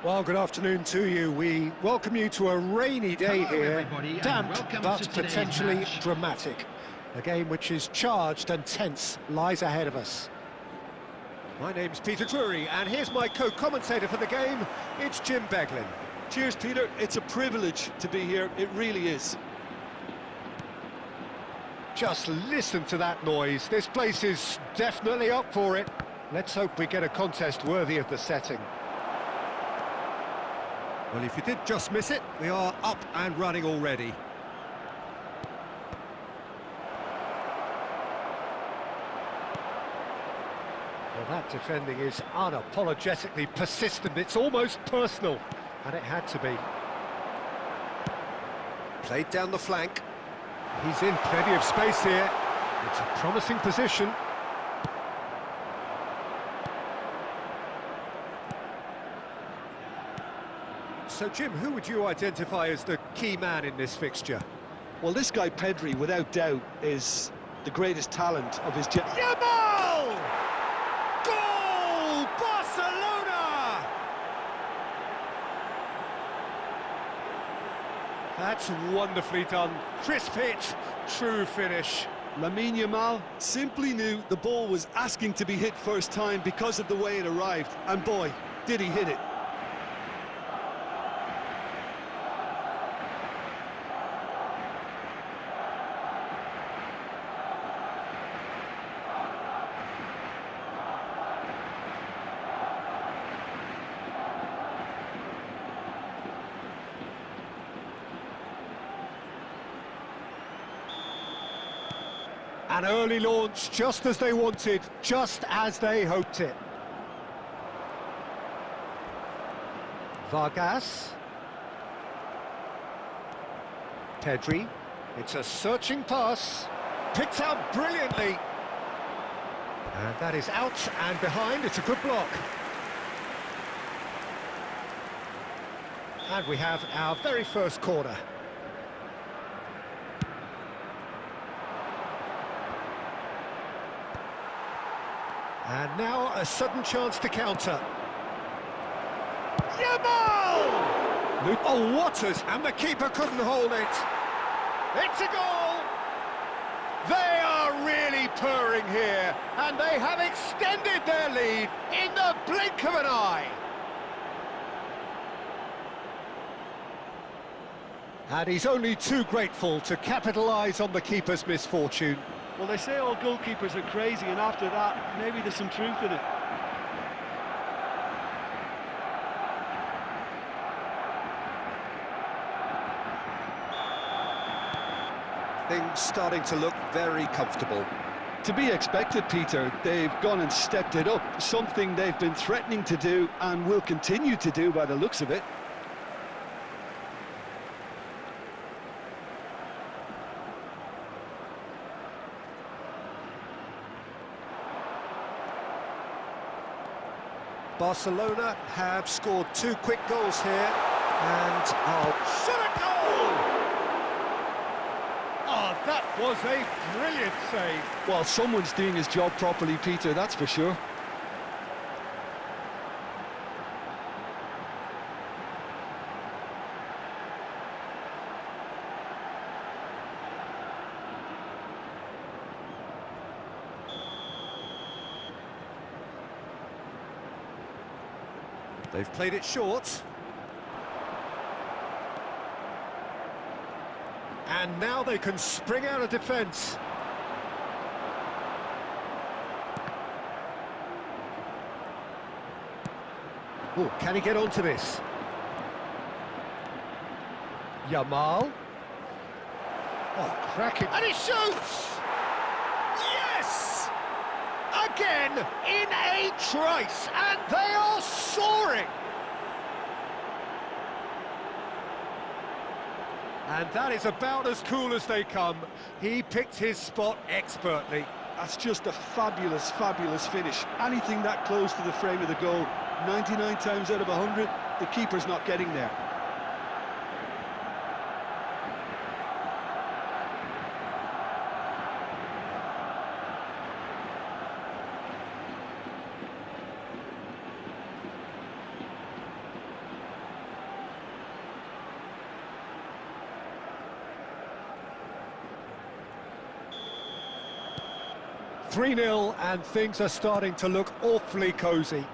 Well, good afternoon to you. We welcome you to a rainy day here, damp but potentially dramatic. A game which is charged and tense lies ahead of us. My name's Peter Drury, and here's my co-commentator for the game, it's Jim Beglin. Cheers, Peter. It's a privilege to be here, it really is. Just listen to that noise. This place is definitely up for it. Let's hope we get a contest worthy of the setting. Well, if you did just miss it, we are up and running already. Well, that defending is unapologetically persistent. It's almost personal, and it had to be. Played down the flank. He's in plenty of space here. It's a promising position. So, Jim, who would you identify as the key man in this fixture? Well, this guy, Pedri, without doubt, is the greatest talent of his generation. Yamal! Goal! Barcelona! That's wonderfully done. Crisp hit, true finish. Lamine Yamal simply knew the ball was asking to be hit first time because of the way it arrived. And boy, did he hit it. An early launch, just as they wanted, just as they hoped it. Vargas. Pedri. It's a searching pass. Picked out brilliantly. And that is out and behind. It's a good block. And we have our very first corner. And now a sudden chance to counter. Yamal! Oh, Waters, and the keeper couldn't hold it. It's a goal! They are really purring here, and they have extended their lead in the blink of an eye. And he's only too grateful to capitalise on the keeper's misfortune. Well, they say all goalkeepers are crazy, and after that, maybe there's some truth in it. Things starting to look very comfortable. To be expected, Peter. They've gone and stepped it up, something they've been threatening to do and will continue to do by the looks of it. Barcelona have scored 2 quick goals here, and shot a goal! Oh, that was a brilliant save. Well, someone's doing his job properly, Peter, that's for sure. They've played it short. And now they can spring out of defence. Oh, can he get onto this? Yamal. Oh, cracking. And he shoots! Yes! Again, in a trice, and they are soaring! And that is about as cool as they come. He picked his spot expertly. That's just a fabulous, fabulous finish. Anything that close to the frame of the goal, 99 times out of 100, the keeper's not getting there. "3-0, and things are starting to look awfully cosy.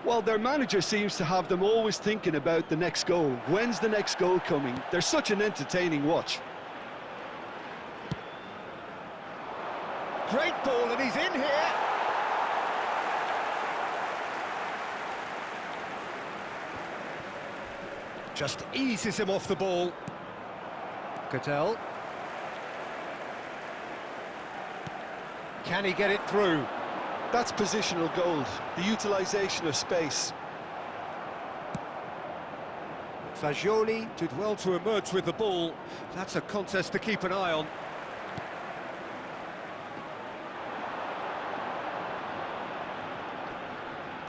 Well, their manager seems to have them always thinking about the next goal. When's the next goal coming? They're such an entertaining watch. Great ball, and he's in here. Just eases him off the ball. Cattell. Can he get it through? That's positional gold, the utilisation of space. Fagioli did well to emerge with the ball. That's a contest to keep an eye on.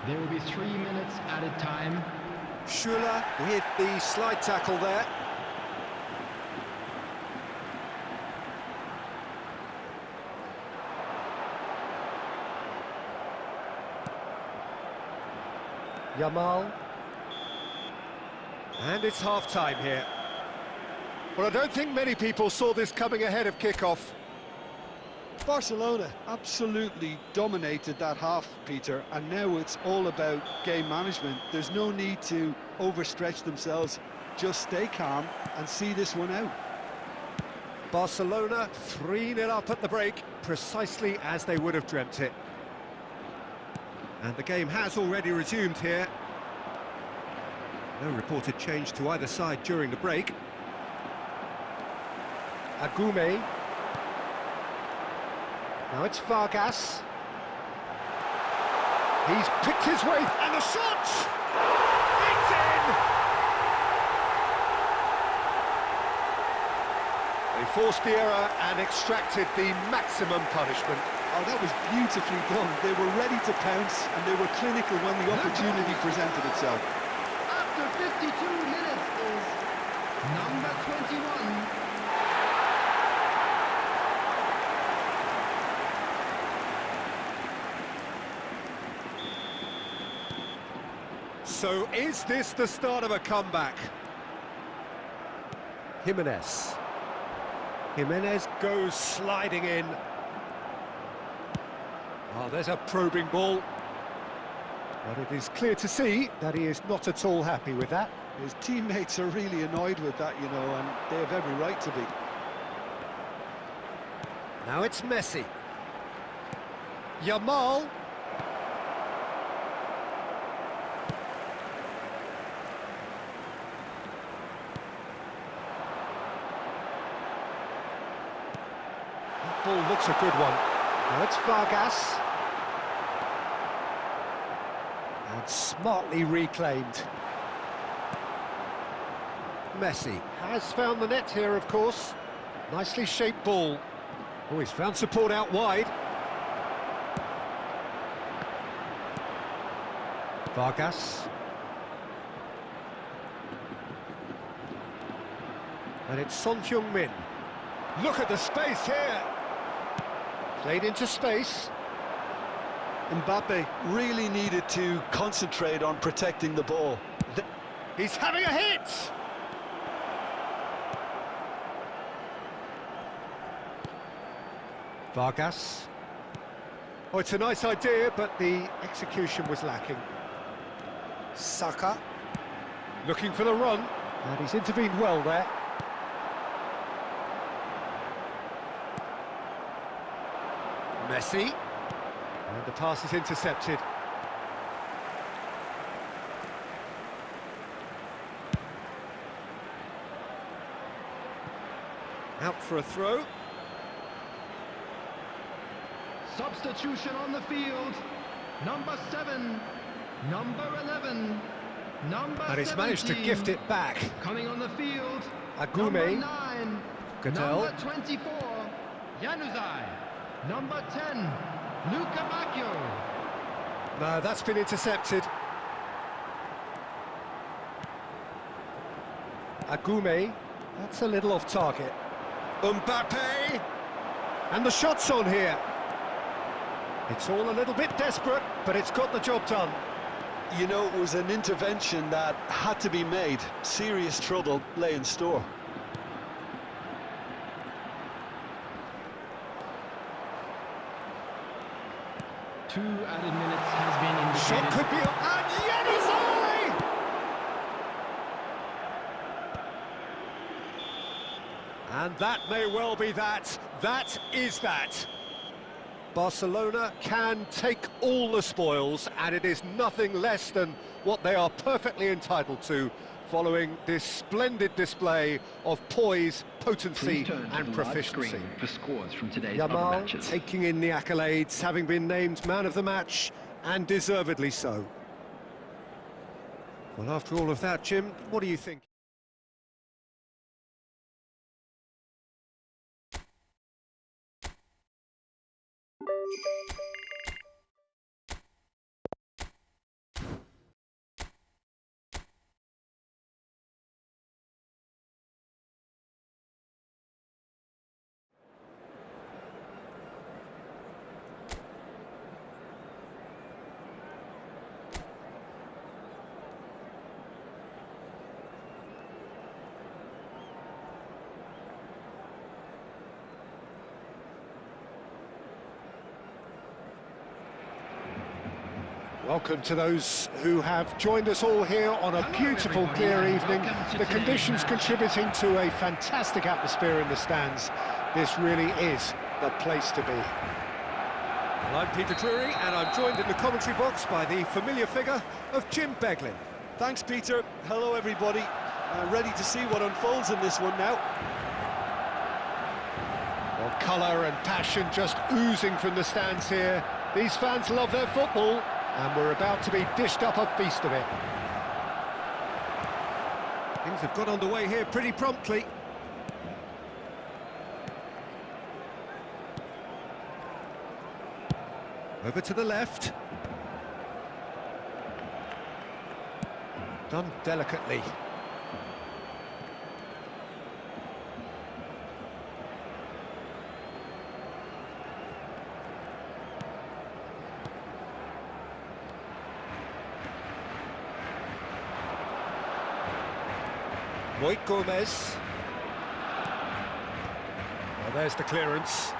There will be 3 minutes added time. Schuller with the slide tackle there. Yamal. And it's half-time here. Well, I don't think many people saw this coming ahead of kickoff. Barcelona absolutely dominated that half, Peter, and now it's all about game management. There's no need to overstretch themselves. Just stay calm and see this one out. Barcelona 3-0 up at the break, precisely as they would have dreamt it. And the game has already resumed here. No reported change to either side during the break. Agume. Now it's Vargas. He's picked his way, and the shot! It's in! They forced the error and extracted the maximum punishment. Oh, that was beautifully done. They were ready to pounce, and they were clinical when the opportunity presented itself. After 52 minutes is number 21. So is this the start of a comeback? Jimenez. Jimenez goes sliding in. Oh, there's a probing ball. But it is clear to see that he is not at all happy with that. His teammates are really annoyed with that, you know, and they have every right to be. Now it's Messi. Yamal. That ball looks a good one. Now it's Vargas. And smartly reclaimed. Messi has found the net here, of course. Nicely shaped ball. Oh, he's found support out wide. Vargas. And it's Son Heung-min. Look at the space here. Played into space. Mbappe really needed to concentrate on protecting the ball. He's having a hit! Vargas. Oh, it's a nice idea, but the execution was lacking. Saka. Looking for the run, and he's intervened well there. Messi. And the pass is intercepted. Out for a throw. Substitution on the field. Number 7, number 11, number And he's managed to 17. gift it back. Coming on the field. Agume. Number 9. Gadel. Number 24. Januzaj. Number 10. Luca Bacchio. No, that's been intercepted. Agume. That's a little off target. Mbappe. And the shot's on here. It's all a little bit desperate, but it's got the job done. You know, it was an intervention that had to be made. Serious trouble lay in store. Two added minutes has been indicated. Shot could be up, and Januzaj! And that may well be that. That is that. Barcelona can take all the spoils, and it is nothing less than what they are perfectly entitled to, following this splendid display of poise, potency and proficiency. For scores from today's Yamal taking in the accolades, having been named man of the match, and deservedly so. Well, after all of that, Jim, what do you think? Welcome to those who have joined us all here on a beautiful, clear evening. The conditions contributing to a fantastic atmosphere in the stands. This really is the place to be. Well, I'm Peter Drury, and I'm joined in the commentary box by the familiar figure of Jim Beglin. Thanks, Peter. Hello, everybody. Ready to see what unfolds in this one now. Well, colour and passion just oozing from the stands here. These fans love their football, and we're about to be dished up a feast of it. Things have got underway here pretty promptly. Over to the left. Done delicately. Moit Gomez. Well, there's the clearance.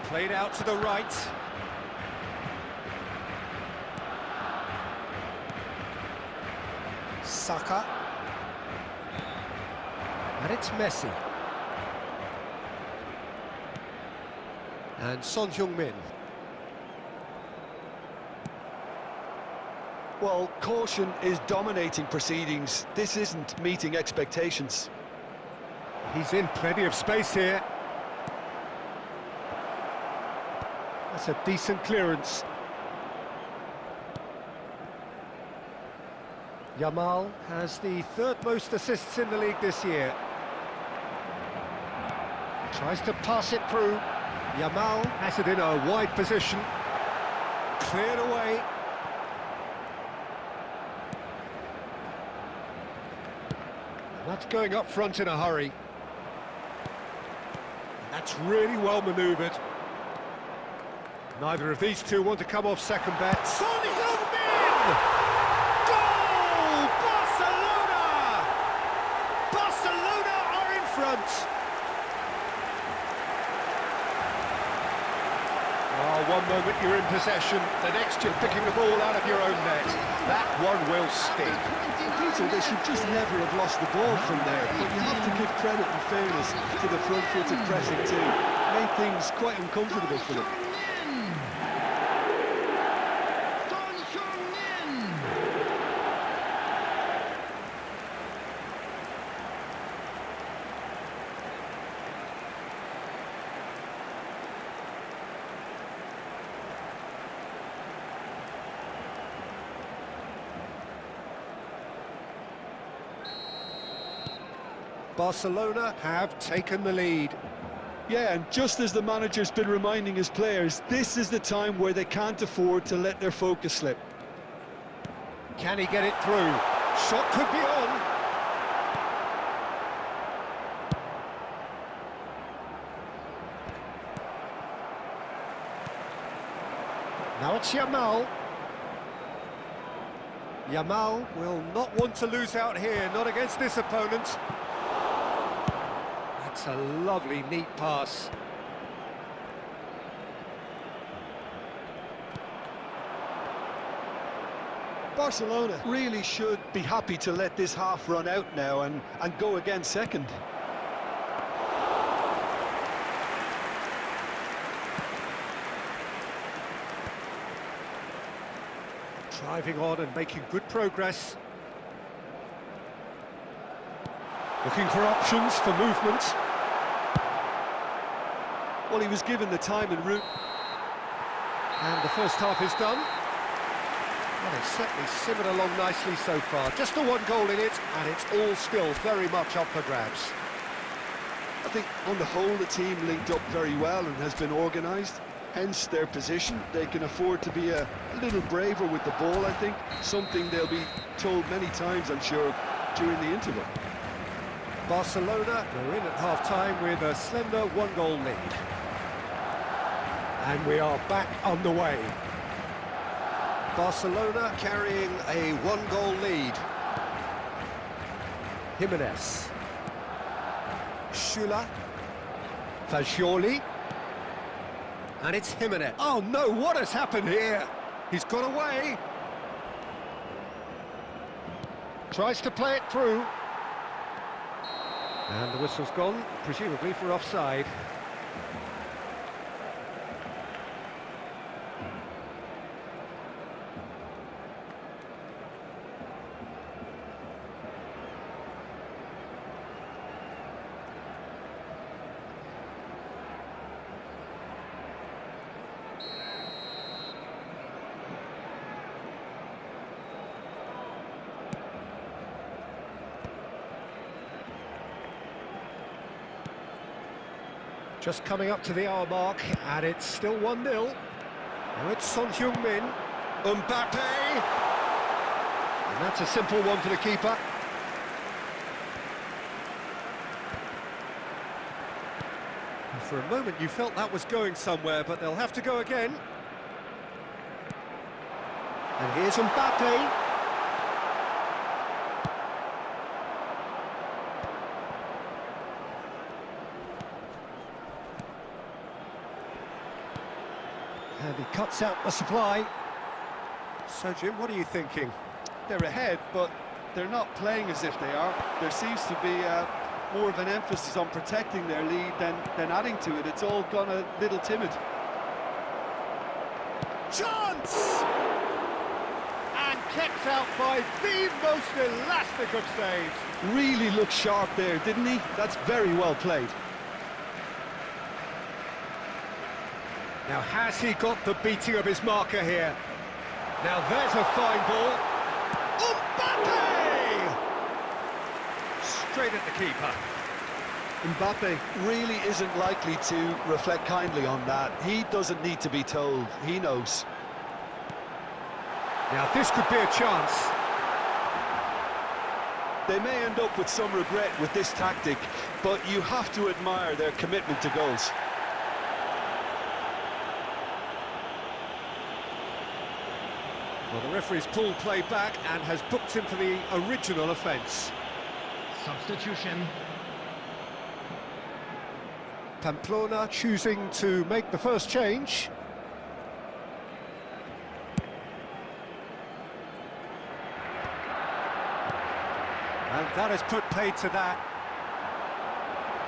Played out to the right. Saka. And it's Messi. And Son Heung-min. Well, caution is dominating proceedings. This isn't meeting expectations. He's in plenty of space here. That's a decent clearance. Yamal has the third most assists in the league this year. Tries to pass it through. Yamal has it in a wide position. Cleared away. That's going up front in a hurry. That's really well manoeuvred. Neither of these two want to come off second bet. Son Heung-min! Goal! Barcelona! Barcelona are in front. Oh, one moment you're in possession, the next you're picking the ball out of your own net. That one will sting. Peter, they should just never have lost the ball from there, but you have to give credit and fairness to the front-footed pressing too. Made things quite uncomfortable for them. Barcelona have taken the lead. Yeah, and just as the manager's been reminding his players, this is the time where they can't afford to let their focus slip. Can he get it through? Shot could be on. Now it's Yamal. Yamal will not want to lose out here, not against this opponent. That's a lovely, neat pass. Barcelona really should be happy to let this half run out now and go again second. Driving on and making good progress. Looking for options for movement. Well, he was given the time and route. And the first half is done. Well, it's certainly simmered along nicely so far. Just the one goal in it, and it's all still very much up for grabs. I think on the whole the team linked up very well and has been organised. Hence their position. They can afford to be a little braver with the ball, I think. Something they'll be told many times, I'm sure, during the interval. Barcelona are in at half-time with a slender one-goal lead. And we are back underway. Barcelona carrying a one-goal lead. Jimenez. Schüller. Fagioli. And it's Jimenez. Oh no, what has happened here? He's got away. Tries to play it through. And the whistle's gone, presumably for offside. Just coming up to the hour mark, and it's still 1-0. Now it's Son Heung-min. Mbappe! And that's a simple one for the keeper. And for a moment you felt that was going somewhere, but they'll have to go again. And here's Mbappe. And he cuts out the supply. So, Jim, what are you thinking? They're ahead, but they're not playing as if they are. There seems to be more of an emphasis on protecting their lead than adding to it. It's all gone a little timid. Chance! And kept out by the most elastic of saves. Really looked sharp there, didn't he? That's very well played. Now, has he got the beating of his marker here? Now, there's a fine ball. Mbappe! Straight at the keeper. Mbappe really isn't likely to reflect kindly on that. He doesn't need to be told. He knows. Now, this could be a chance. They may end up with some regret with this tactic, but you have to admire their commitment to goals. Well, the referee's pulled play back and has booked him for the original offence. Substitution. Pamplona choosing to make the first change. And that has put paid to that.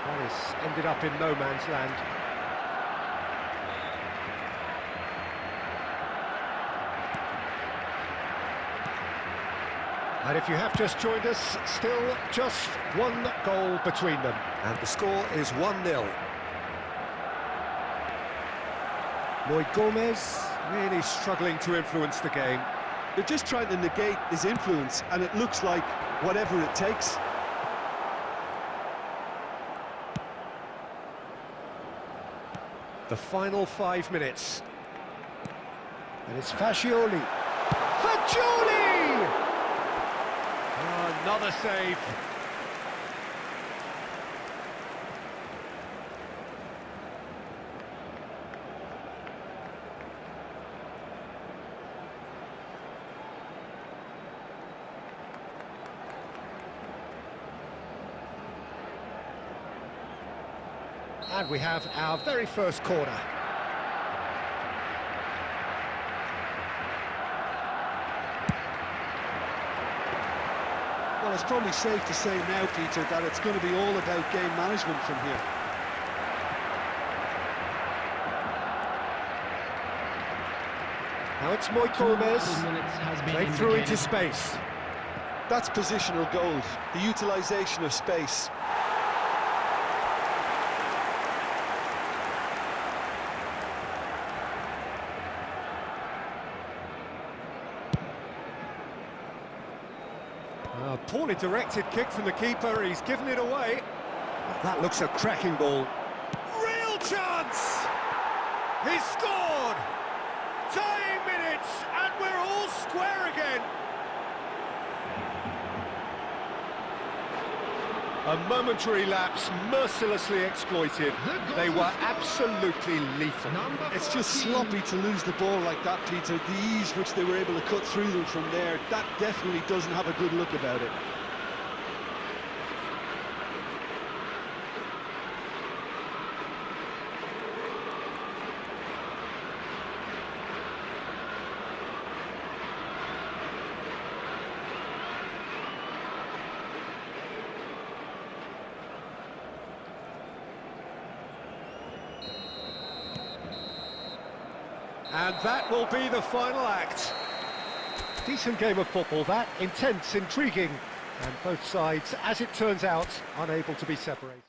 That has ended up in no man's land. And if you have just joined us, still just one goal between them. And the score is 1-0. Lloyd Gomez really struggling to influence the game. They're just trying to negate his influence, and it looks like whatever it takes. The final 5 minutes. And it's Fascioli. Fascioli! Oh, another save. And we have our very first corner. Well, it's probably safe to say now, Peter, that it's going to be all about game management from here. Now it's Moy Gomez. Played through into space. That's positional goals, the utilisation of space. Poorly directed kick from the keeper, he's given it away. That looks a cracking ball. Real chance! He's scored! Tying minutes, and we're all square again. A momentary lapse, mercilessly exploited. They were absolutely lethal. It's just sloppy to lose the ball like that, Peter. The ease which they were able to cut through them from there, that definitely doesn't have a good look about it. And that will be the final act. Decent game of football, that. Intense, intriguing. And both sides, as it turns out, unable to be separated.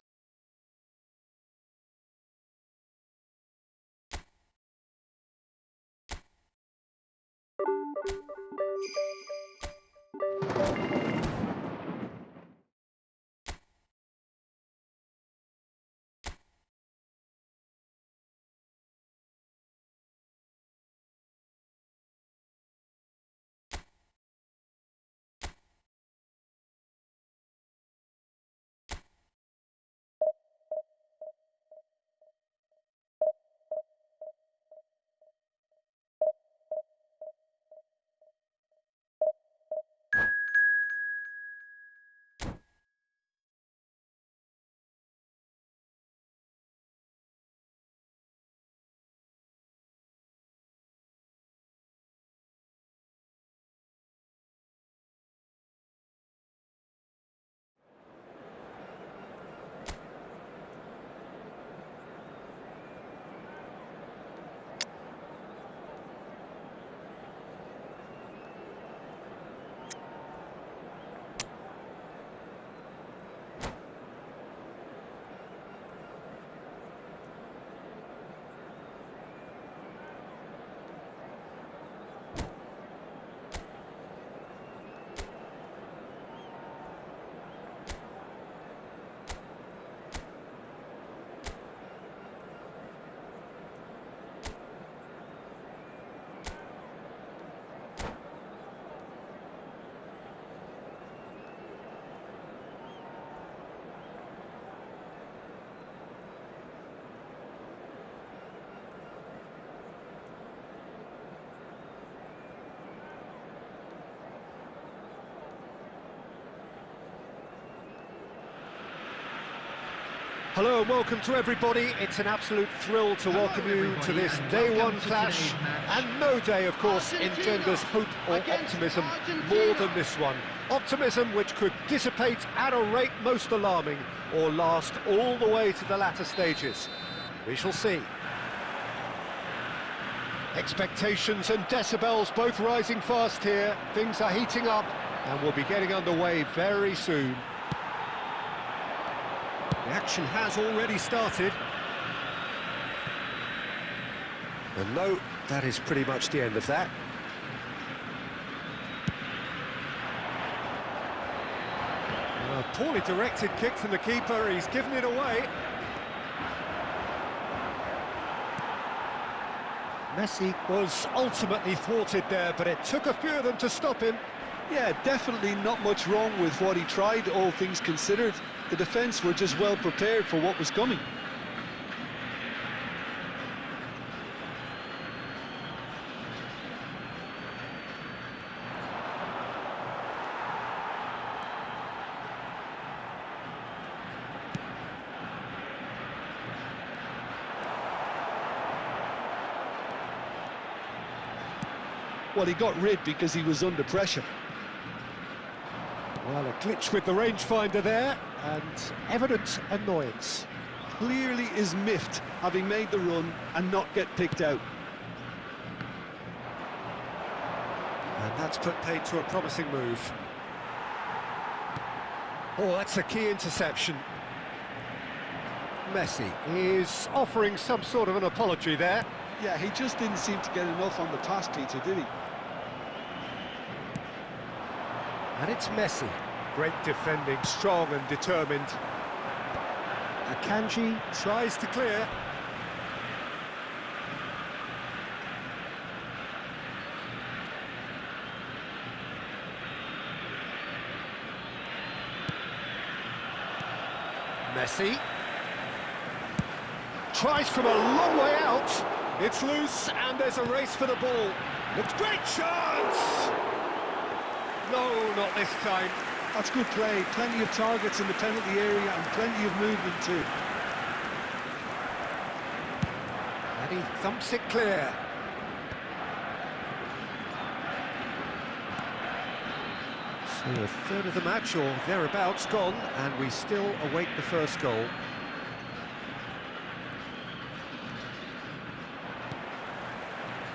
Hello and welcome to everybody. It's an absolute thrill to welcome you to this day one clash, and no day, of course, engenders hope or optimism more than this one. Optimism which could dissipate at a rate most alarming or last all the way to the latter stages. We shall see. Expectations and decibels both rising fast here. Things are heating up and we'll be getting underway very soon. The action has already started. And no, that is pretty much the end of that. A poorly directed kick from the keeper, he's given it away. Messi was ultimately thwarted there, but it took a few of them to stop him. Yeah, definitely not much wrong with what he tried, all things considered. The defence were just well prepared for what was coming. Well, he got rid because he was under pressure. Well, a glitch with the rangefinder there, and evident annoyance. Clearly is miffed, having made the run and not get picked out. And that's put paid to a promising move. Oh, that's a key interception. Messi is offering some sort of an apology there. Yeah, he just didn't seem to get enough on the pass, Peter, did he? And it's Messi. Great defending, strong and determined. Akanji tries to clear. Messi tries from a long way out. It's loose and there's a race for the ball. It's a great chance! No, not this time. That's good play. Plenty of targets in the penalty area and plenty of movement too. And he thumps it clear. So a third of the match or thereabouts gone, and we still await the first goal.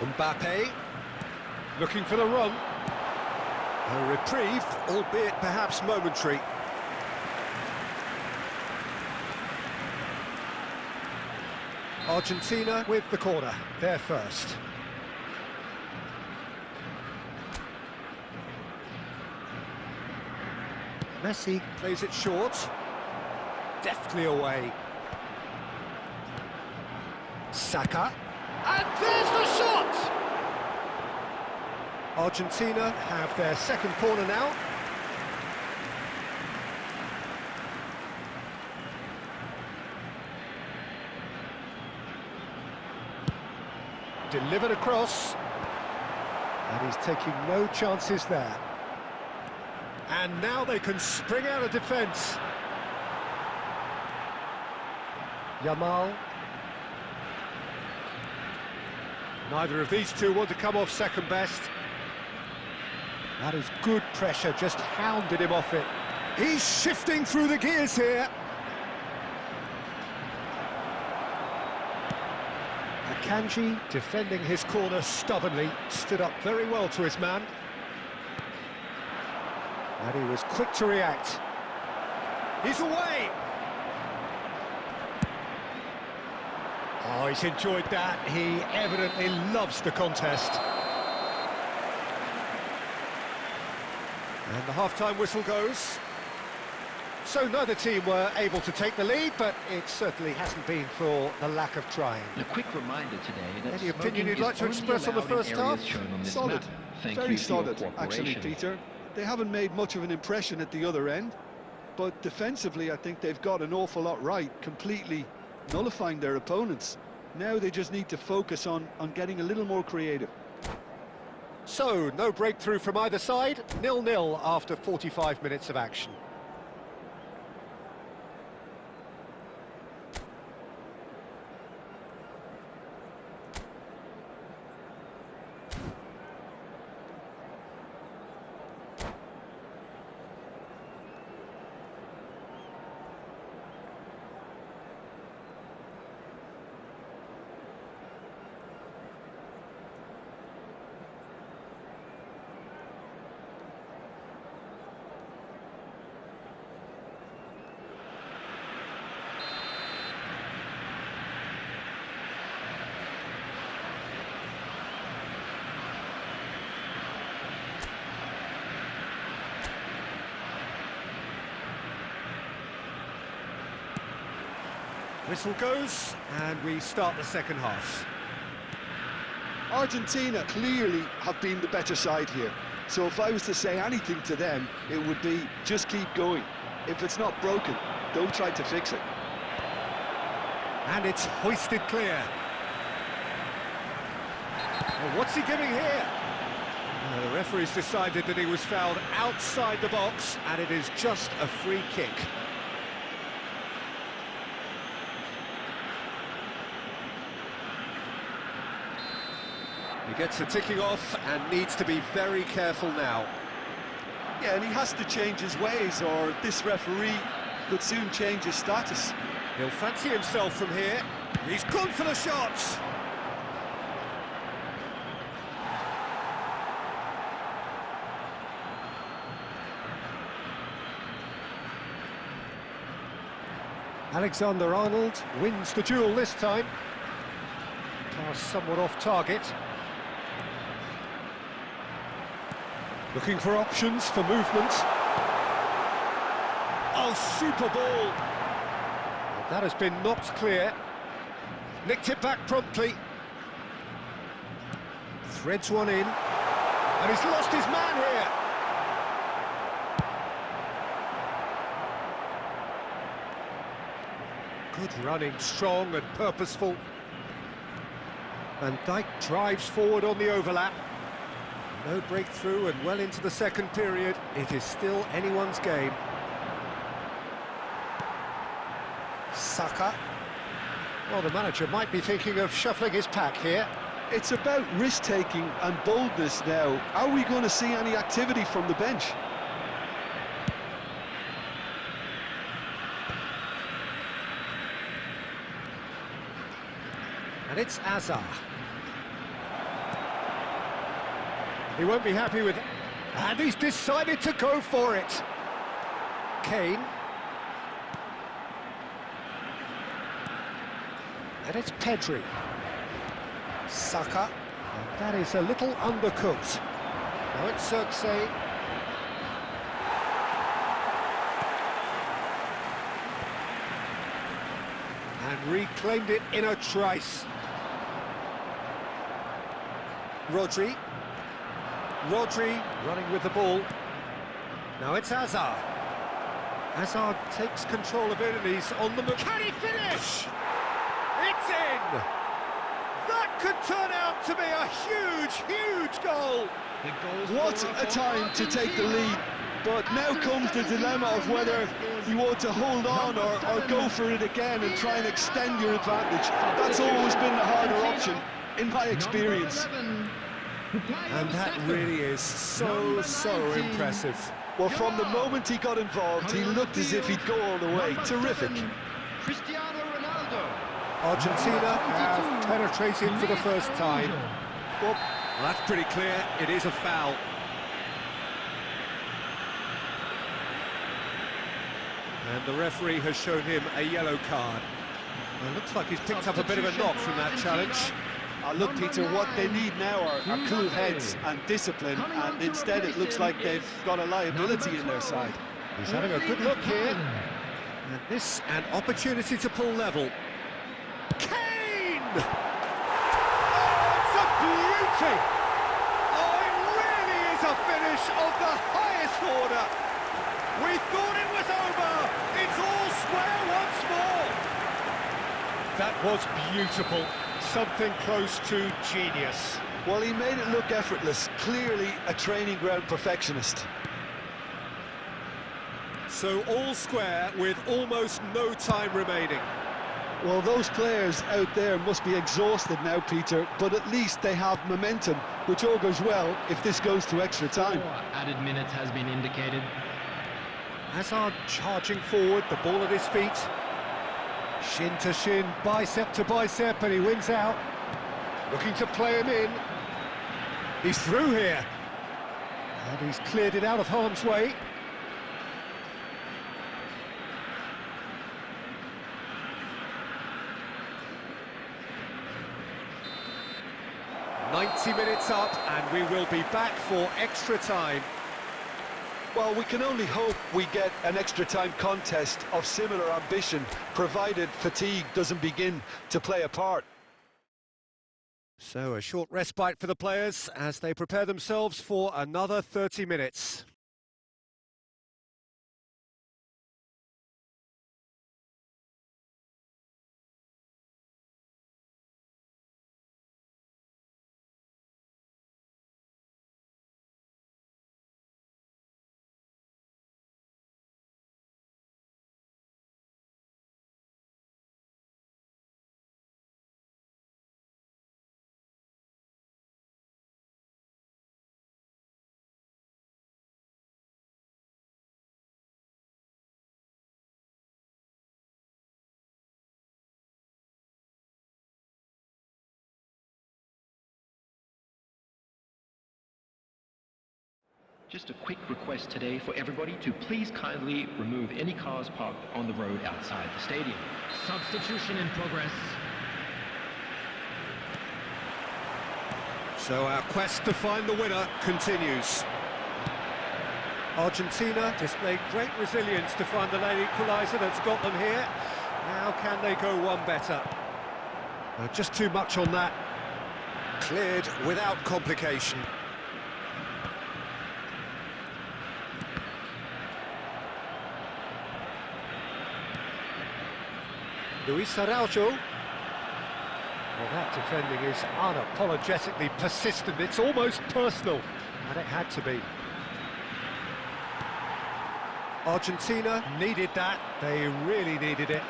Mbappe looking for the run. A reprieve, albeit perhaps momentary. Argentina with the corner, they're first. Messi plays it short. Deftly away. Saka. And there's the shot! Argentina have their second corner now. Delivered across. And he's taking no chances there. And now they can spring out of defence. Yamal. Neither of these two want to come off second best. That is good pressure, just hounded him off it. He's shifting through the gears here. Akanji, defending his corner stubbornly, stood up very well to his man. And he was quick to react. He's away! Oh, he's enjoyed that. He evidently loves the contest. And the half-time whistle goes. So neither team were able to take the lead, but it certainly hasn't been for the lack of trying. A quick reminder today that any opinion you'd like to express on the first half? Solid, very solid, actually, Peter. They haven't made much of an impression at the other end, but defensively I think they've got an awful lot right, completely nullifying their opponents. Now they just need to focus on getting a little more creative. So, no breakthrough from either side, 0-0 after 45 minutes of action. Whistle goes, and we start the second half. Argentina clearly have been the better side here. So if I was to say anything to them, it would be just keep going. If it's not broken, don't try to fix it. And it's hoisted clear. Well, what's he giving here? The referee's decided that he was fouled outside the box, and it is just a free kick. He gets the ticking off and needs to be very careful now. Yeah, and he has to change his ways, or this referee could soon change his status. He'll fancy himself from here. He's gone for the shots. Alexander-Arnold wins the duel this time. Pass somewhat off target. Looking for options for movement. Oh, super ball! And that has been knocked clear. Nicked it back promptly. Threads one in. And he's lost his man here. Good running, strong and purposeful. Van Dijk drives forward on the overlap. No breakthrough and well into the second period. It is still anyone's game. Saka. Well, the manager might be thinking of shuffling his pack here. It's about risk-taking and boldness now. Are we going to see any activity from the bench? And it's Azar. He won't be happy with it. And he's decided to go for it. Kane. And it's Pedri. Saka. And that is a little undercooked. Now it's Xerxes. And reclaimed it in a trice. Rodri running with the ball. Now it's Hazard. Hazard takes control of it and he's on the move. Can he finish? It's in! That could turn out to be a huge goal. What a time to take the lead. But now comes the dilemma of whether you want to hold on or go for it again and try and extend your advantage. That's always been the harder option, in my experience. And that really is so impressive. Well, from the moment he got involved, he looked as if he'd go all the way. Terrific. Argentina have penetrated for the first time. Well, that's pretty clear. It is a foul. And the referee has shown him a yellow card. Well, it looks like he's picked up a bit of a knock from that challenge. Look, Peter, what they need now are cool heads and discipline, and instead it looks like they've got a liability in their side. He's having a good look here. And this, an opportunity to pull level. Kane! Oh, it's a beauty! Oh, it really is a finish of the highest order. We thought it was over. It's all square once more. That was beautiful. Something close to genius. Well, he made it look effortless. Clearly a training ground perfectionist. So all square with almost no time remaining. Well, those players out there must be exhausted now, Peter, but at least they have momentum, which all goes well if this goes to extra time. Added minutes has been indicated. Hazard charging forward, the ball at his feet. Shin to shin, bicep to bicep, and he wins out. Looking to play him in. He's through here. And he's cleared it out of harm's way. "90 minutes up, and we will be back for extra time." Well, we can only hope we get an extra time contest of similar ambition, provided fatigue doesn't begin to play a part. So a short respite for the players as they prepare themselves for another 30 minutes. Just a quick request today for everybody to please kindly remove any cars parked on the road outside the stadium. Substitution in progress. So our quest to find the winner continues. Argentina displayed great resilience to find the late equaliser that's got them here. Now can they go one better? Just too much on that. Cleared without complication. Luis Araujo. Well, that defending is unapologetically persistent. It's almost personal, and it had to be. Argentina needed that. They really needed it.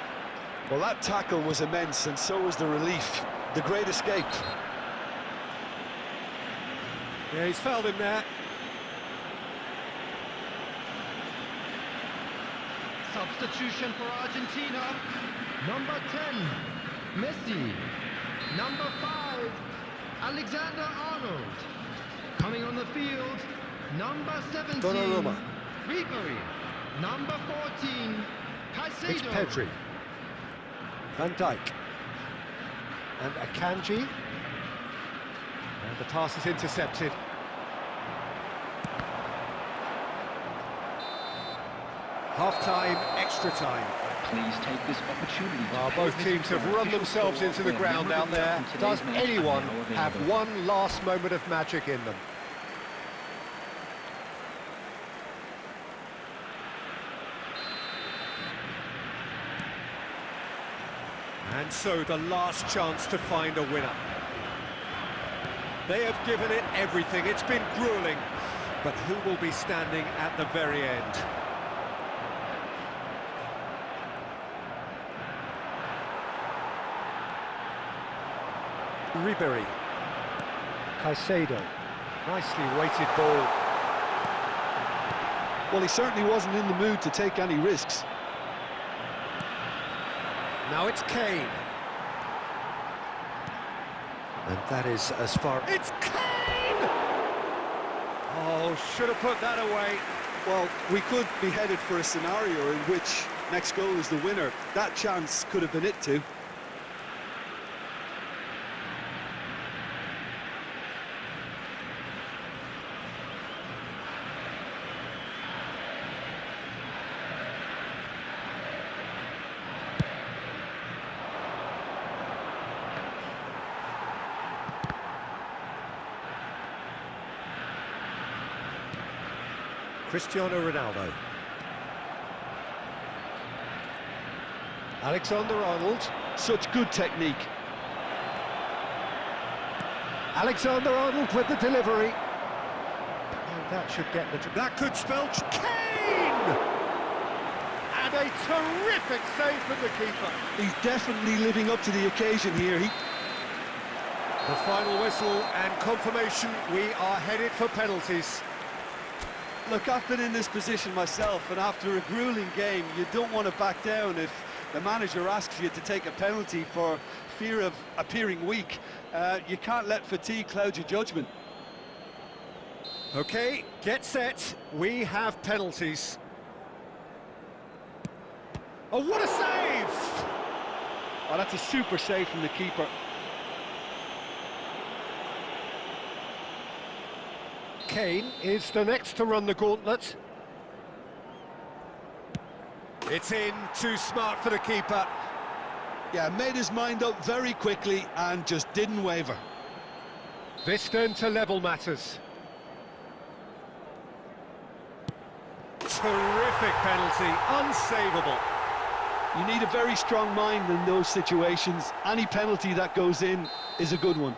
Well, that tackle was immense, and so was the relief. The great escape. Yeah, he's fouled him there. Substitution for Argentina. Number 10, Messi. Number 5, Alexander-Arnold. Coming on the field, number 17, Donnarumma. Ribery. Number 14, It's Caicedo. Pedri. Van Dijk. And Akanji. And the pass is intercepted. Half-time, extra time. Please take this opportunity to Well, pay both visit teams to have our run official themselves store into the where ground out memorabilia there. from today's Does match are anyone now have available. one last moment of magic in them? And so the last chance to find a winner. They have given it everything. It's been grueling. But who will be standing at the very end? Ribery. Caicedo. Nicely weighted ball. Well, he certainly wasn't in the mood to take any risks. Now it's Kane. And that is as far... It's Kane! Oh, should have put that away. Well, we could be headed for a scenario in which next goal is the winner. That chance could have been it too. Cristiano Ronaldo. Alexander-Arnold. Such good technique. Alexander-Arnold with the delivery. And that should get the... That could spell Kane! And a terrific save from the keeper. He's definitely living up to the occasion here. The final whistle and confirmation, we are headed for penalties. Look, I've been in this position myself, and after a grueling game, you don't want to back down if the manager asks you to take a penalty for fear of appearing weak. You can't let fatigue cloud your judgment. Okay, get set. We have penalties. Oh, what a save! Oh, that's a super save from the keeper. Kane is the next to run the gauntlet. It's in, too smart for the keeper. Yeah, made his mind up very quickly and just didn't waver. This then to level matters. Terrific penalty, unsavable. You need a very strong mind in those situations. Any penalty that goes in is a good one.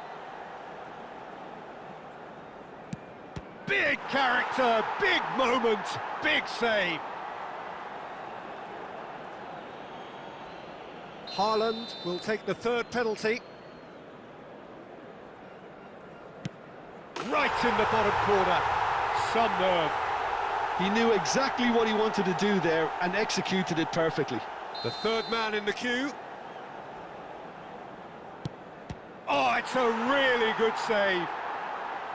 Big character, big moment, big save. Haaland will take the third penalty. Right in the bottom corner. Some nerve. He knew exactly what he wanted to do there and executed it perfectly. The third man in the queue. Oh, it's a really good save.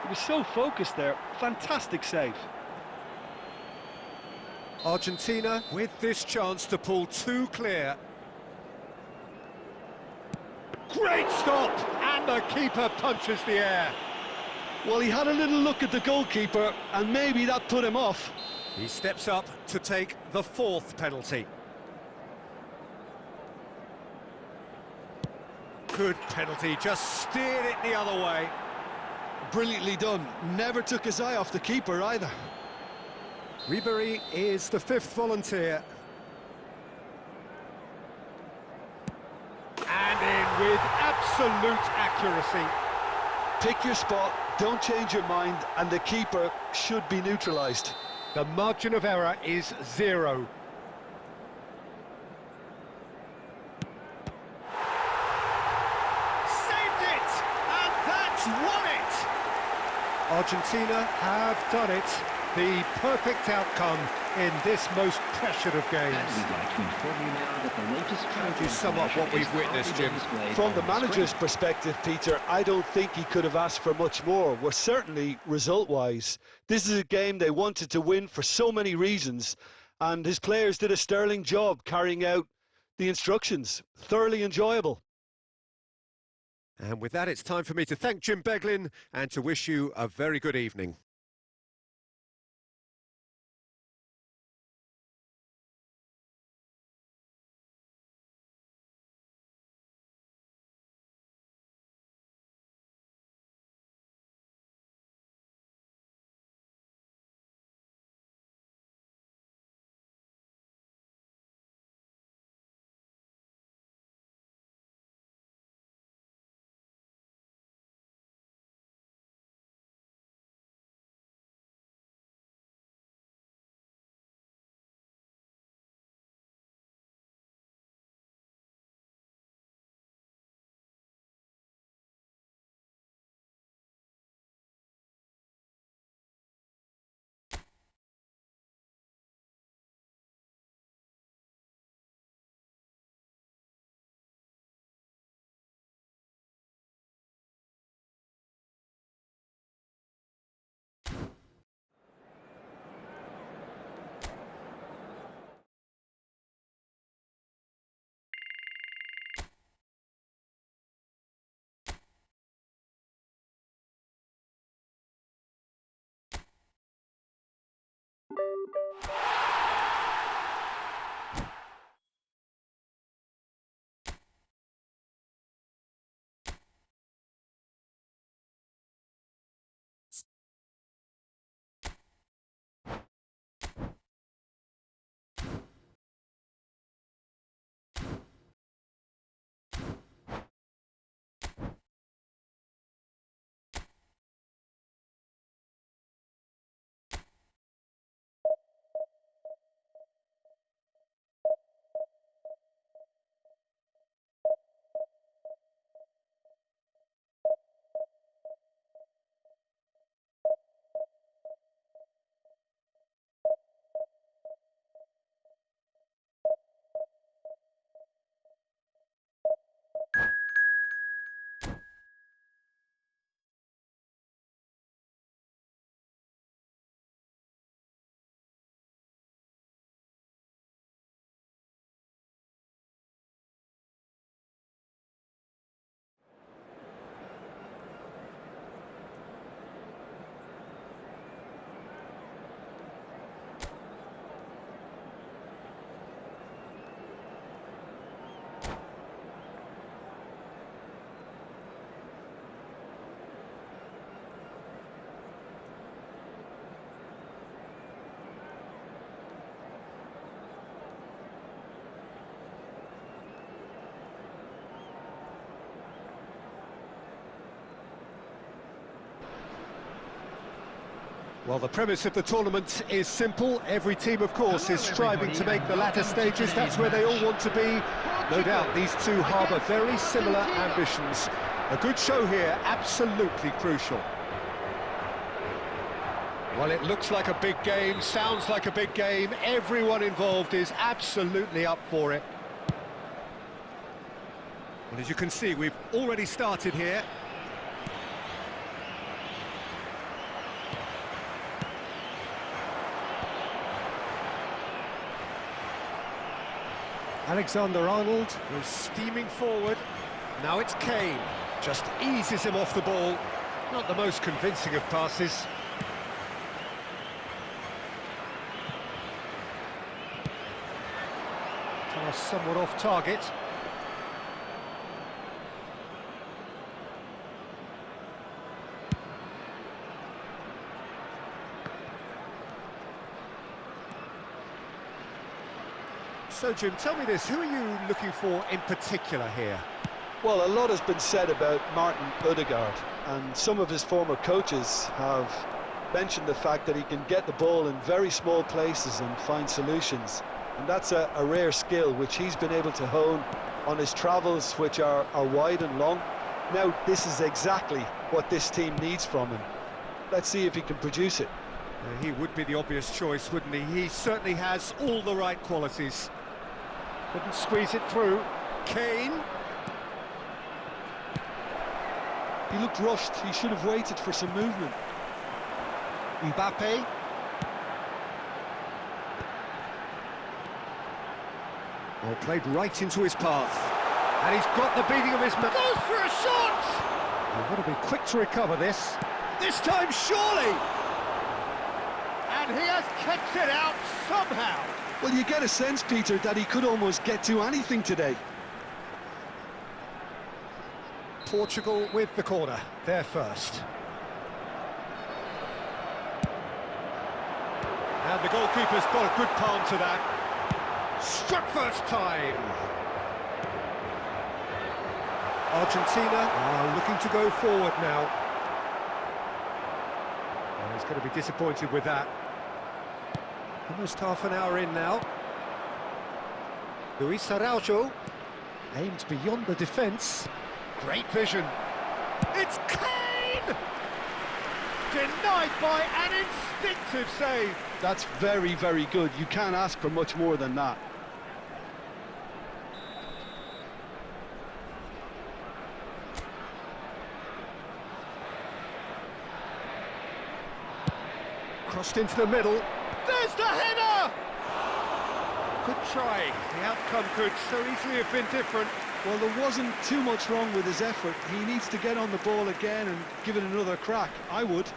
He was so focused there. Fantastic save. Argentina with this chance to pull two clear. Great stop! And the keeper punches the air. Well, he had a little look at the goalkeeper, and maybe that put him off. He steps up to take the fourth penalty. Good penalty, just steered it the other way. Brilliantly done. Never took his eye off the keeper either. Ribery is the fifth volunteer. And in with absolute accuracy. Pick your spot, don't change your mind, and the keeper should be neutralised. The margin of error is 0. Saved it! And that's won it! Argentina have done it. The perfect outcome in this most pressured of games. And we'd like to inform you now that the latest How do you sum up what we've witnessed, Jim? From the manager's perspective, Peter, I don't think he could have asked for much more. Well, certainly result-wise. This is a game they wanted to win for so many reasons, and his players did a sterling job carrying out the instructions. Thoroughly enjoyable. And with that, it's time for me to thank Jim Beglin and to wish you a very good evening. Well, the premise of the tournament is simple. Every team, of course, is striving to make the latter stages. That's where they all want to be. No doubt these two harbour very similar ambitions. A good show here, absolutely crucial. Well, it looks like a big game, sounds like a big game. Everyone involved is absolutely up for it. Well, as you can see, we've already started here. Alexander-Arnold goes steaming forward. Now it's Kane. Just eases him off the ball. Not the most convincing of passes. Pass somewhat off target. So, Jim, tell me this, who are you looking for in particular here? Well, a lot has been said about Martin Odegaard, and some of his former coaches have mentioned the fact that he can get the ball in very small places and find solutions. And that's a rare skill which he's been able to hone on his travels, which are wide and long. Now, this is exactly what this team needs from him. Let's see if he can produce it. He would be the obvious choice, wouldn't he? He certainly has all the right qualities. Couldn't squeeze it through. Kane. He looked rushed. He should have waited for some movement. Mbappe. Well, played right into his path. And he's got the beating of his man. Goes for a shot! You've got to be quick to recover this. This time, surely! And he has kicked it out somehow. Well, you get a sense, Peter, that he could almost get to anything today. Portugal with the corner, they're first. And the goalkeeper's got a good palm to that. Struck first time. Argentina are looking to go forward now. Well, he's going to be disappointed with that. Almost half an hour in now. Luis Araujo aimed beyond the defence. Great vision. It's Kane! Denied by an instinctive save. That's very, very good. You can't ask for much more than that. Crossed into the middle. There's the header! Good try. The outcome could so easily have been different. Well, there wasn't too much wrong with his effort. He needs to get on the ball again and give it another crack. I would.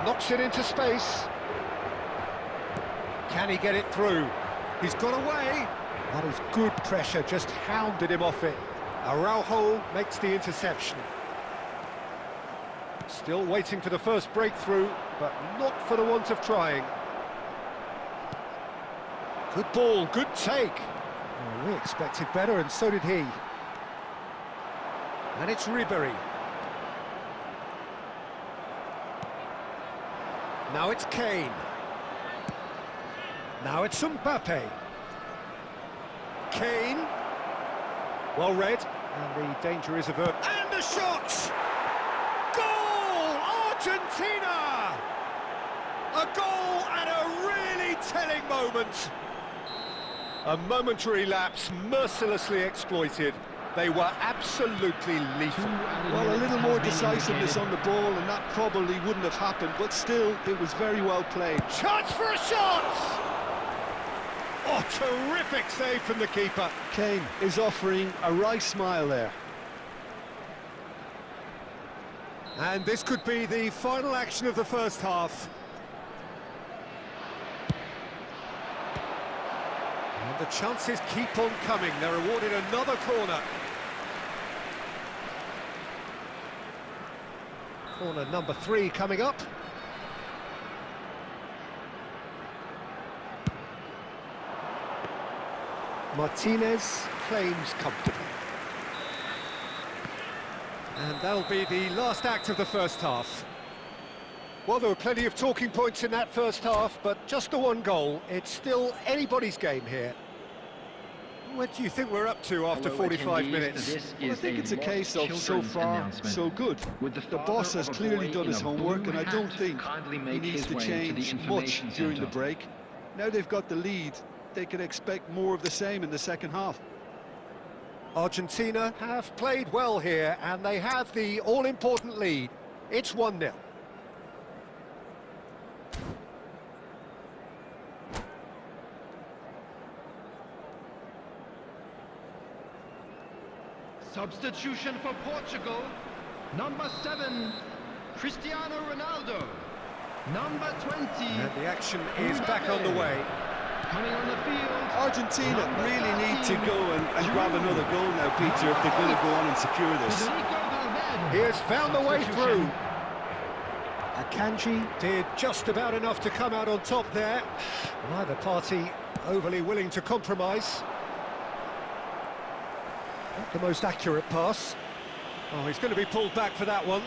Knocks it into space. Can he get it through? He's got away. That is good pressure, just hounded him off it. Araujo makes the interception. Still waiting for the first breakthrough, but not for the want of trying. Good ball, good take. Oh, we expected better, and so did he. And it's Ribery. Now it's Kane. Now it's Mbappe. Kane. Well read. And the danger is averted. And the shot! Goal! Argentina! A goal at a really telling moment. A momentary lapse mercilessly exploited. They were absolutely lethal. Well, a little more decisiveness on the ball and that probably wouldn't have happened, but still, it was very well played. Chance for a shot! Oh, terrific save from the keeper. Kane is offering a wry smile there. And this could be the final action of the first half. And the chances keep on coming. They're awarded another corner. Corner number 3 coming up. Martinez claims comfortably. And that'll be the last act of the first half. Well, there were plenty of talking points in that first half, but just the one goal. It's still anybody's game here. What do you think we're up to after 45 minutes? Well, I think it's a case of so far, so good. The boss has clearly done his homework, and I don't think he needs to change much during the break. Now they've got the lead, they can expect more of the same in the second half. Argentina have played well here, and they have the all-important lead. It's 1-0. Substitution for Portugal. Number 7, Cristiano Ronaldo. Number 20. And the action is back on the way. Coming on the field. Argentina really need to go and grab another goal now, Peter, if they're going to go on and secure this. He has found the way through. Akanji did just about enough to come out on top there. Neither party overly willing to compromise. Not the most accurate pass. Oh, he's going to be pulled back for that one.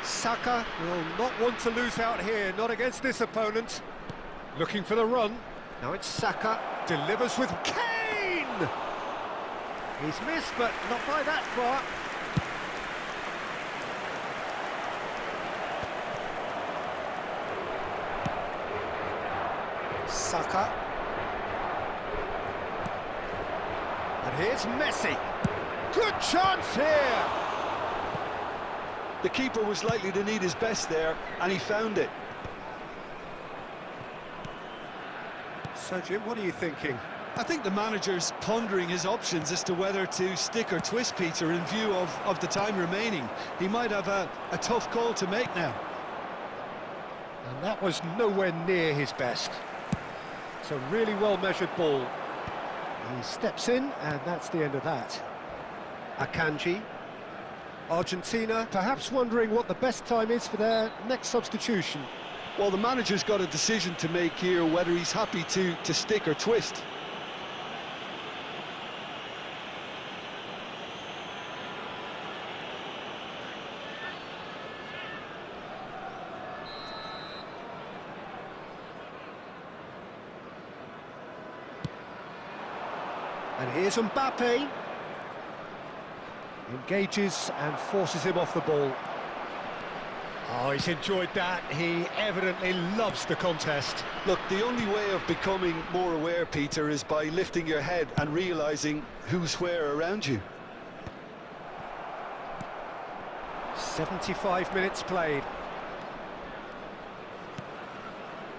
Saka will not want to lose out here, not against this opponent. Looking for the run. Now it's Saka, delivers with Kane! He's missed, but not by that far. Saka. And here's Messi. Good chance here! The keeper was likely to need his best there, and he found it. So, Jim, what are you thinking? I think the manager's pondering his options as to whether to stick or twist, Peter, in view of the time remaining. He might have a tough call to make now. And that was nowhere near his best. It's a really well-measured ball. He steps in, and that's the end of that. Akanji. Argentina perhaps wondering what the best time is for their next substitution. Well, the manager's got a decision to make here, whether he's happy to stick or twist. And here's Mbappe. Engages and forces him off the ball. Oh, he's enjoyed that. He evidently loves the contest. Look, the only way of becoming more aware, Peter, is by lifting your head and realising who's where around you. 75 minutes played.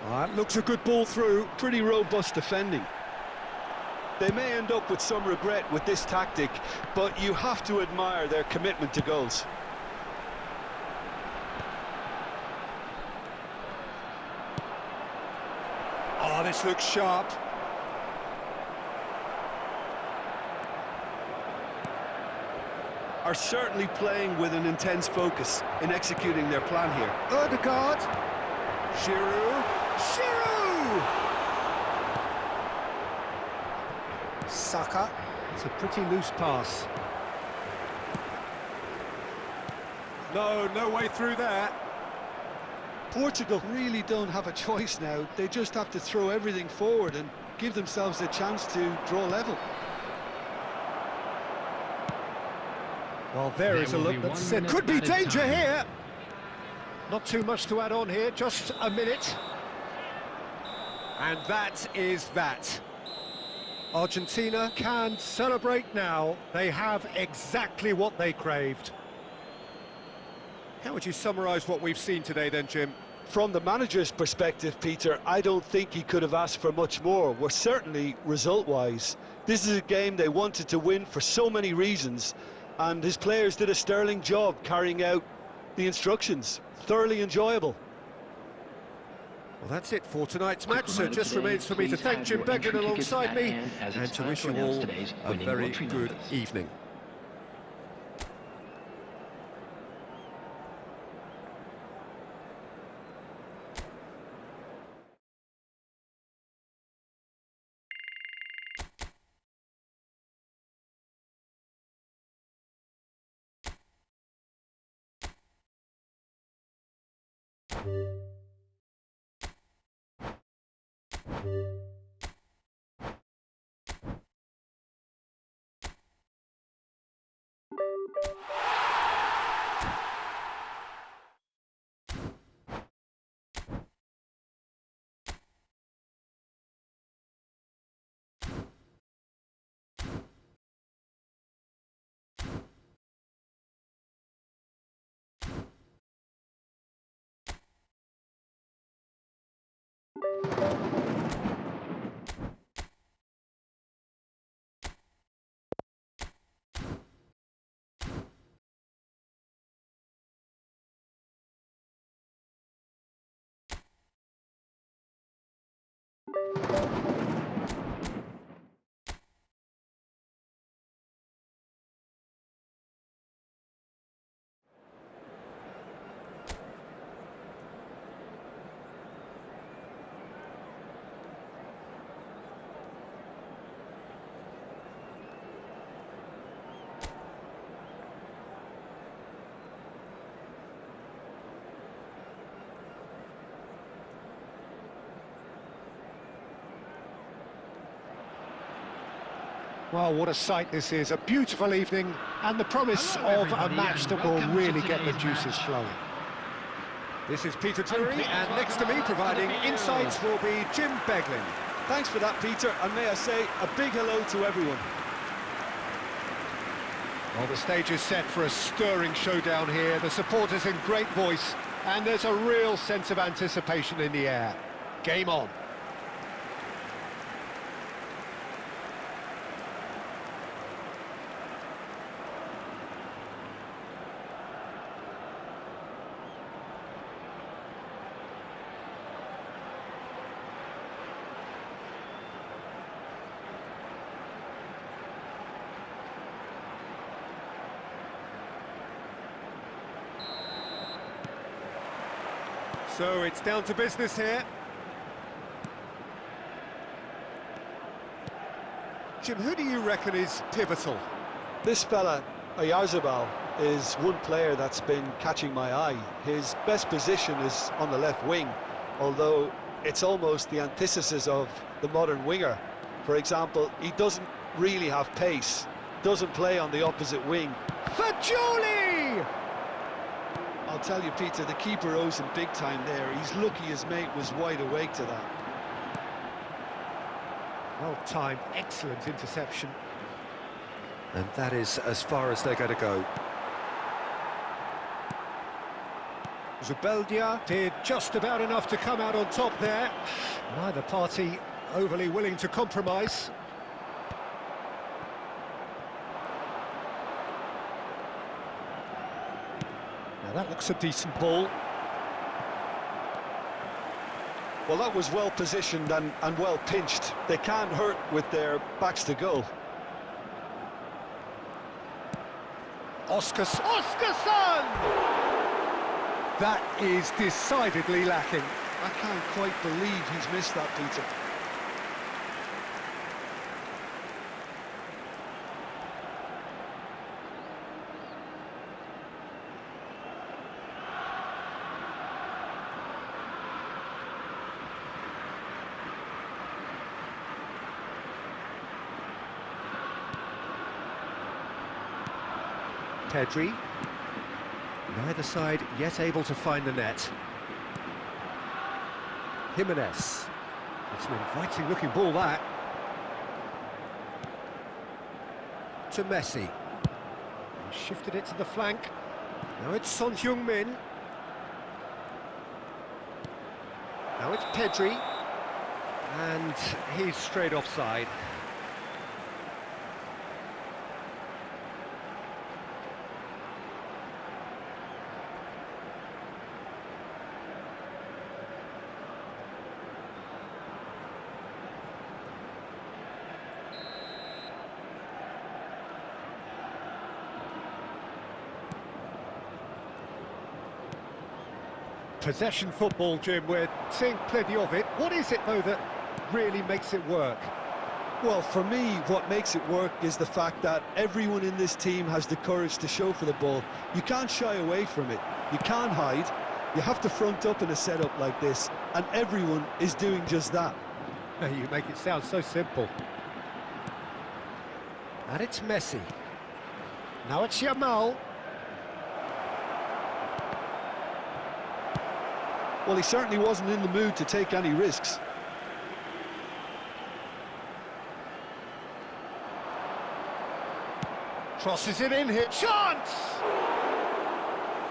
Oh, that looks a good ball through. Pretty robust defending. They may end up with some regret with this tactic, but you have to admire their commitment to goals. Oh, this looks sharp. Are certainly playing with an intense focus in executing their plan here. Odegaard. Giroud. Saka. It's a pretty loose pass. No way through there. Portugal really don't have a choice now. They just have to throw everything forward and give themselves a chance to draw level. Well, there is a look that said could be danger here. Not too much to add on here, just a minute. And that is that. Argentina can celebrate now. They have exactly what they craved. How would you summarise what we've seen today then, Jim? From the manager's perspective, Peter, I don't think he could have asked for much more. Well, certainly result-wise. This is a game they wanted to win for so many reasons, and his players did a sterling job carrying out the instructions. Thoroughly enjoyable. Well, that's it for tonight's match, so it just remains for me to thank Jim Beglin alongside me and to wish you all a very good evening. Well, what a sight this is, a beautiful evening and the promise of a match that will really get the juices flowing. This is Peter Drury, and next to me providing insights will be Jim Beglin. Thanks for that, Peter, and may I say a big hello to everyone. Well, the stage is set for a stirring showdown here, the supporters in great voice, and there's a real sense of anticipation in the air. Game on. So it's down to business here. Jim, who do you reckon is pivotal? This fella, Oyarzabal, is one player that's been catching my eye. His best position is on the left wing, although it's almost the antithesis of the modern winger. For example, he doesn't really have pace, doesn't play on the opposite wing. Fagioli! I'll tell you, Peter, the keeper owes him big time there. He's lucky his mate was wide awake to that. Well-timed, excellent interception. And that is as far as they're going to go. Zubeldia did just about enough to come out on top there. Neither party overly willing to compromise. Now that looks a decent ball. Well, that was well positioned and well pinched. They can't hurt with their backs to goal. Oskarsson! That is decidedly lacking. I can't quite believe he's missed that, Peter. Pedri. Neither side yet able to find the net. Jimenez. It's an inviting looking ball, that. To Messi. He shifted it to the flank. Now it's Son Heung-min. Now it's Pedri. And he's straight offside. Possession football, Jim, we're seeing plenty of it. What is it, though, that really makes it work? Well, for me, what makes it work is the fact that everyone in this team has the courage to show for the ball. You can't shy away from it. You can't hide. You have to front up in a setup like this, and everyone is doing just that. You make it sound so simple. And it's Messi. Now it's Yamal. Well, he certainly wasn't in the mood to take any risks. Crosses it in here. Chance!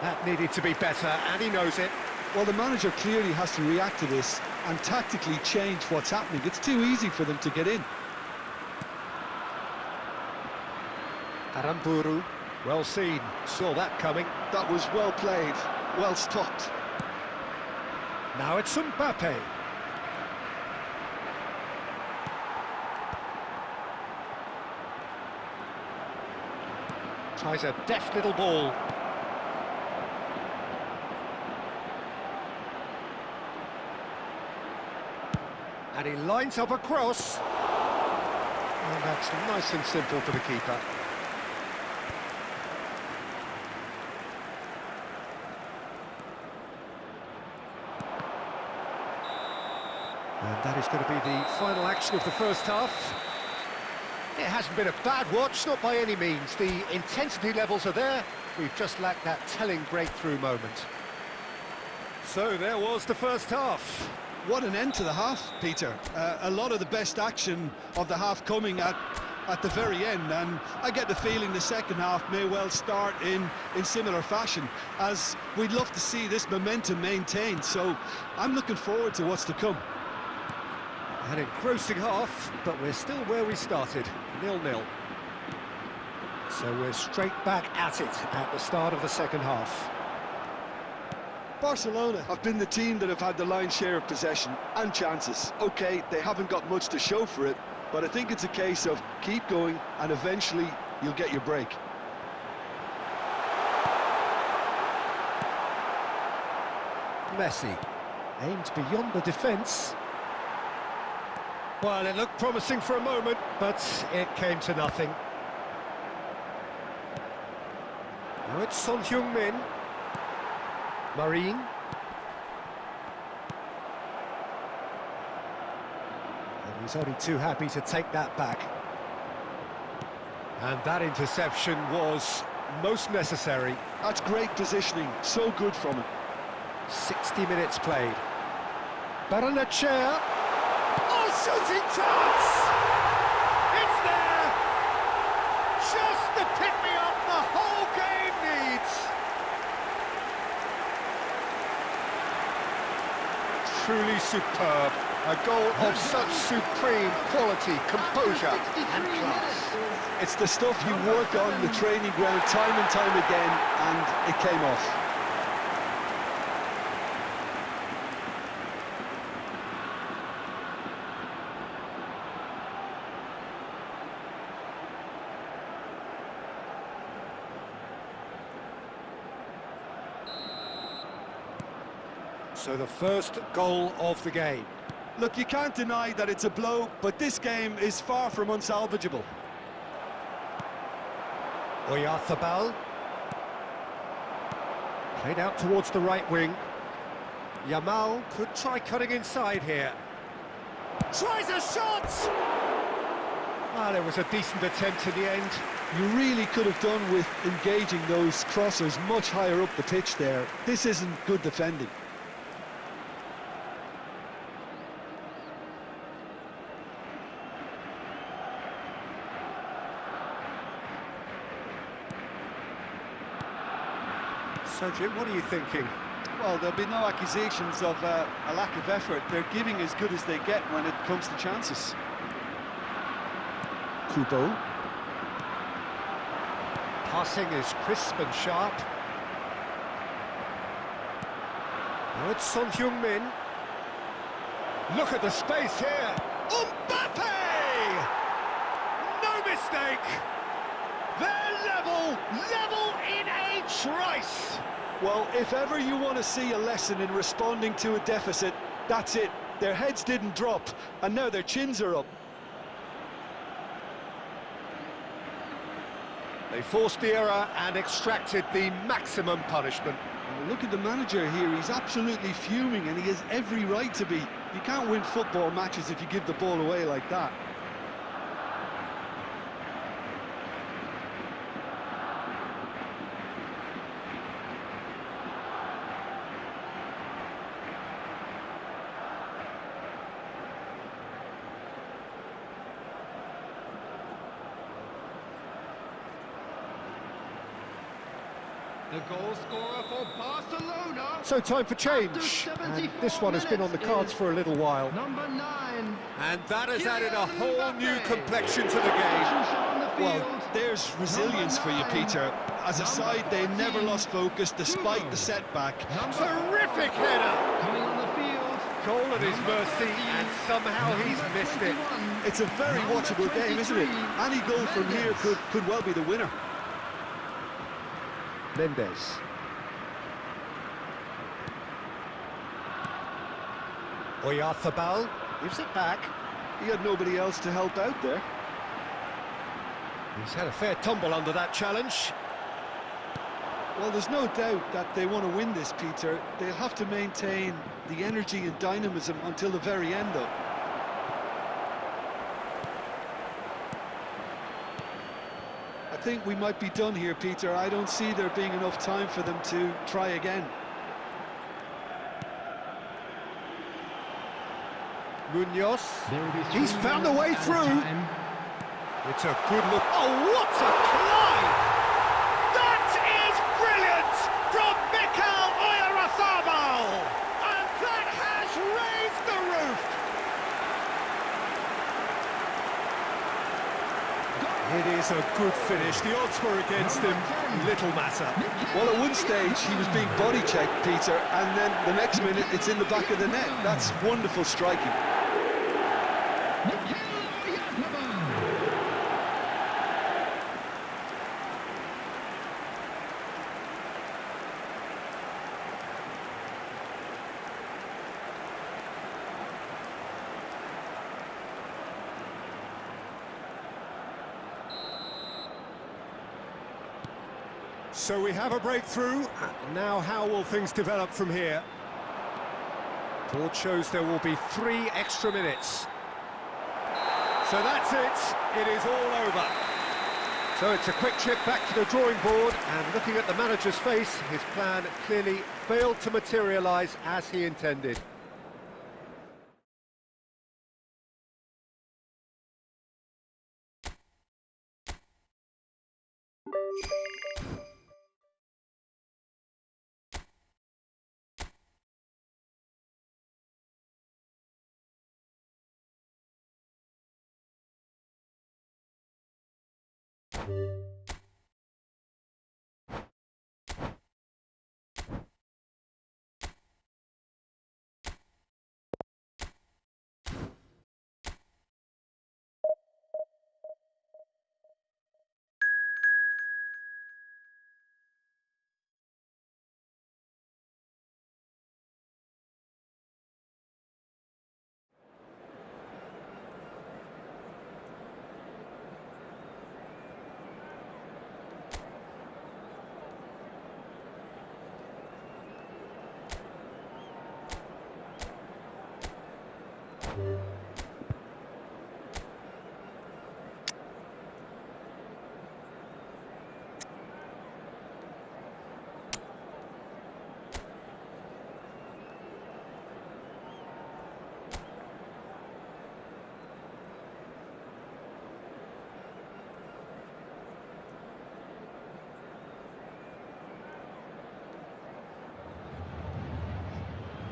That needed to be better, and he knows it. Well, the manager clearly has to react to this and tactically change what's happening. It's too easy for them to get in. Aramburu, well seen. Saw that coming. That was well played, well stopped. Now it's Mbappe. Tries a deft little ball. And he lines up a cross. And that's nice and simple for the keeper. And that is going to be the final action of the first half. It hasn't been a bad watch, not by any means. The intensity levels are there. We've just lacked that telling breakthrough moment. So there was the first half. What an end to the half, Peter. A lot of the best action of the half coming at the very end, and I get the feeling the second half may well start in similar fashion, as we'd love to see this momentum maintained. So I'm looking forward to what's to come. An engrossing half, but we're still where we started, 0-0. So we're straight back at it at the start of the second half. Barcelona have been the team that have had the lion's share of possession and chances. Okay, they haven't got much to show for it, but I think it's a case of keep going and eventually you'll get your break. Messi aimed beyond the defence. Well, it looked promising for a moment, but it came to nothing. Now it's Son Heung-min. Marine. And he's only too happy to take that back. And that interception was most necessary. That's great positioning, so good from him. 60 minutes played. Barrenetxea. Oh, shooting chance! It's there! Just the pick-me-up the whole game needs! Truly superb. A goal of such supreme quality, composure and class. It's the stuff you work on the training ground time and time again, and it came off. So the first goal of the game. Look, you can't deny that it's a blow, but this game is far from unsalvageable. Oyarzabal. Played out towards the right wing. Yamal could try cutting inside here. Tries a shot! Well, it was a decent attempt in the end. You really could have done with engaging those crossers much higher up the pitch there. This isn't good defending. So, Jim, what are you thinking? Well, there'll be no accusations of a lack of effort. They're giving as good as they get when it comes to chances. Kubo. Passing is crisp and sharp. Now it's Son Heung-min. Look at the space here. Mbappe! No mistake! They're level in a trice! Well, if ever you want to see a lesson in responding to a deficit, that's it. Their heads didn't drop, and now their chins are up. They forced the error and extracted the maximum punishment. Well, look at the manager here. He's absolutely fuming, and he has every right to be. You can't win football matches if you give the ball away like that. The goal scorer for Barcelona. So time for change. And this one has been on the cards for a little while. Number 9. And that has added a whole new complexion to the game. Well, there's resilience for you, Peter. As a side, they never lost focus despite the setback. Terrific header! Coming on the field. Goal at his mercy, and somehow he's missed it. It's a very watchable game, isn't it? Any goal from here could well be the winner. Mendes. Oyarzabal gives it back. He had nobody else to help out there. He's had a fair tumble under that challenge. Well, there's no doubt that they want to win this, Peter. They'll have to maintain the energy and dynamism until the very end, though. I think we might be done here, Peter. I don't see there being enough time for them to try again. Munoz. He's found a way through. It's a good look. Oh, what a climb! That is brilliant from Mikel Oyarzabal! And that has raised the roof! It is a good finish. The odds were against him. Little matter. Well, at one stage, he was being body-checked, Peter, and then the next minute, it's in the back of the net. That's wonderful striking. So we have a breakthrough. Now how will things develop from here? Board shows there will be 3 extra minutes. So that's it. It is all over. So it's a quick trip back to the drawing board, and looking at the manager's face, his plan clearly failed to materialise as he intended.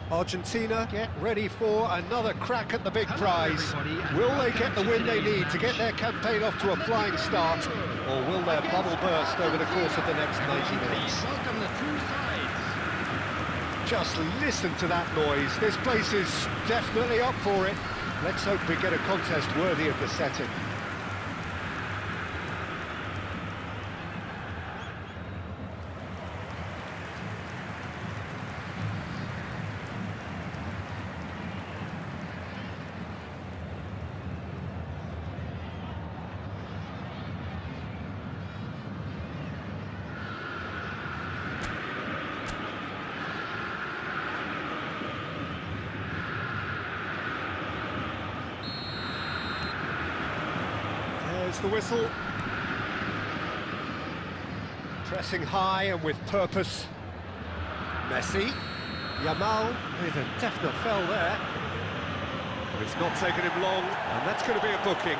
Argentina get ready for another crack at the big prize. Will they get the win they need to get their campaign off to a flying start, or will their bubble burst over the course of the next 90 minutes? Just listen to that noise. This place is definitely up for it. Let's hope we get a contest worthy of the setting. There's the whistle. Pressing high and with purpose. Messi. Yamal with a definite foul there. But it's not taken him long, and that's going to be a booking.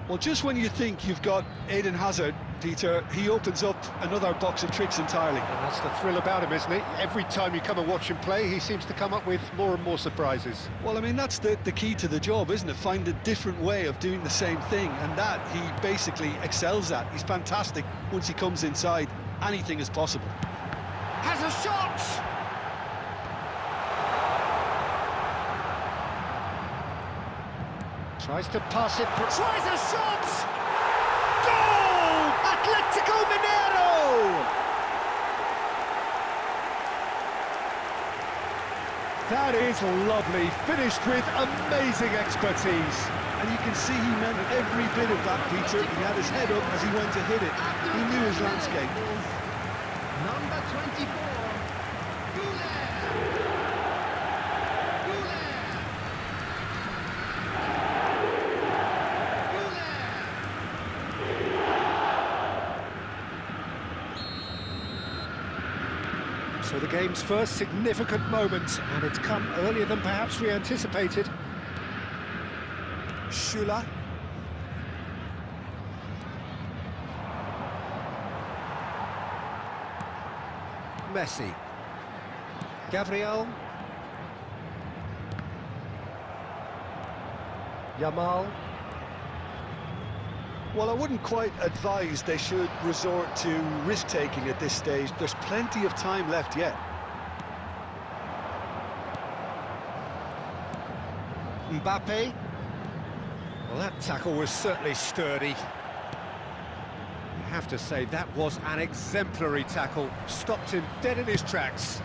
Well, just when you think you've got Eden Hazard, Peter, he opens up another box of tricks entirely. And that's the thrill about him, isn't it? Every time you come and watch him play, he seems to come up with more and more surprises. Well, I mean, that's the key to the job, isn't it? Find a different way of doing the same thing, and that he basically excels at. He's fantastic once he comes inside. Anything is possible. Has a shot! Tries to pass it, tries a shot! Goal! Atletico Mineiro! That is lovely, finished with amazing expertise. And you can see he meant every bit of that, Peter. He had his head up as he went to hit it. He knew his landscape. Number 24. So the game's first significant moment, and it's come earlier than perhaps we anticipated. Schüller. Messi. Gabriel. Yamal. Well, I wouldn't quite advise they should resort to risk-taking at this stage. There's plenty of time left yet. Mbappe. Well, that tackle was certainly sturdy. You have to say, that was an exemplary tackle. Stopped him dead in his tracks.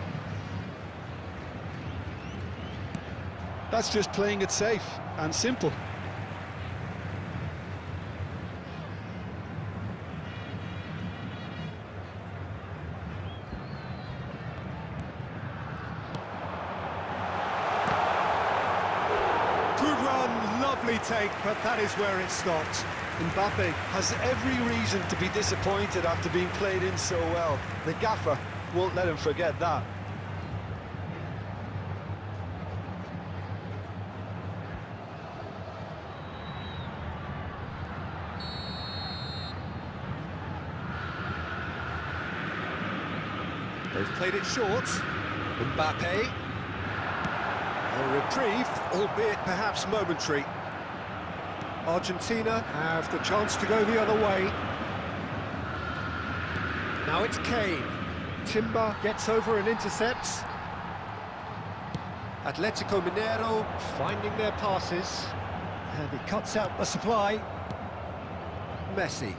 That's just playing it safe and simple. Good run, lovely take, but that is where it stopped. Mbappe has every reason to be disappointed after being played in so well. The gaffer won't let him forget that. They've played it short. Mbappe. A reprieve, albeit perhaps momentary. Argentina have the chance to go the other way. Now it's Kane. Timber gets over and intercepts. Atletico Mineiro finding their passes. And he cuts out the supply. Messi.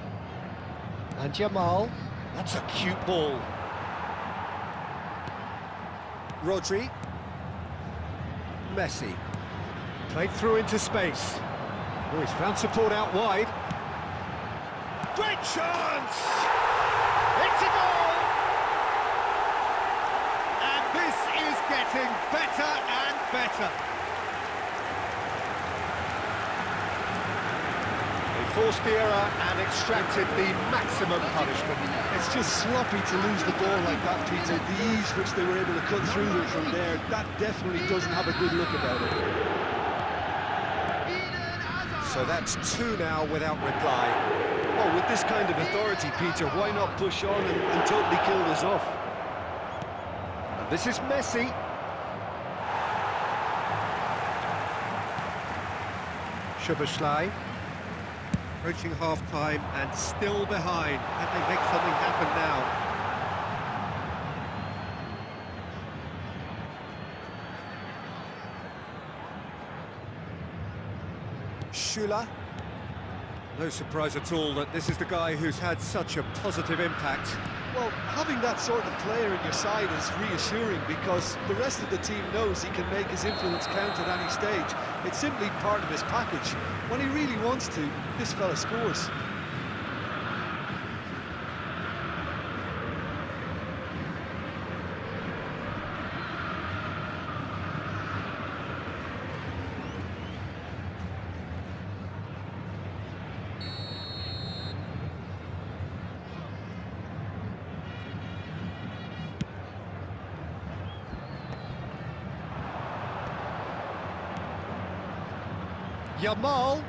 And Yamal. That's a cute ball. Rodri. Messi. Played through into space. Oh, he's found support out wide. Great chance! It's a goal! And this is getting better and better. They forced the error and extracted the maximum punishment. It's just sloppy to lose the ball like that, Peter. The ease which they were able to cut through them from there, that definitely doesn't have a good look about it. So that's 2 now without reply. Oh, with this kind of authority, Peter, why not push on and totally kill this off? And this is Messi. Szoboszlai. Approaching half-time and still behind. Can they make something happen now? Schüller. No surprise at all that this is the guy who's had such a positive impact. Well, having that sort of player in your side is reassuring because the rest of the team knows he can make his influence count at any stage. It's simply part of his package. When he really wants to, this fella scores. Yamal.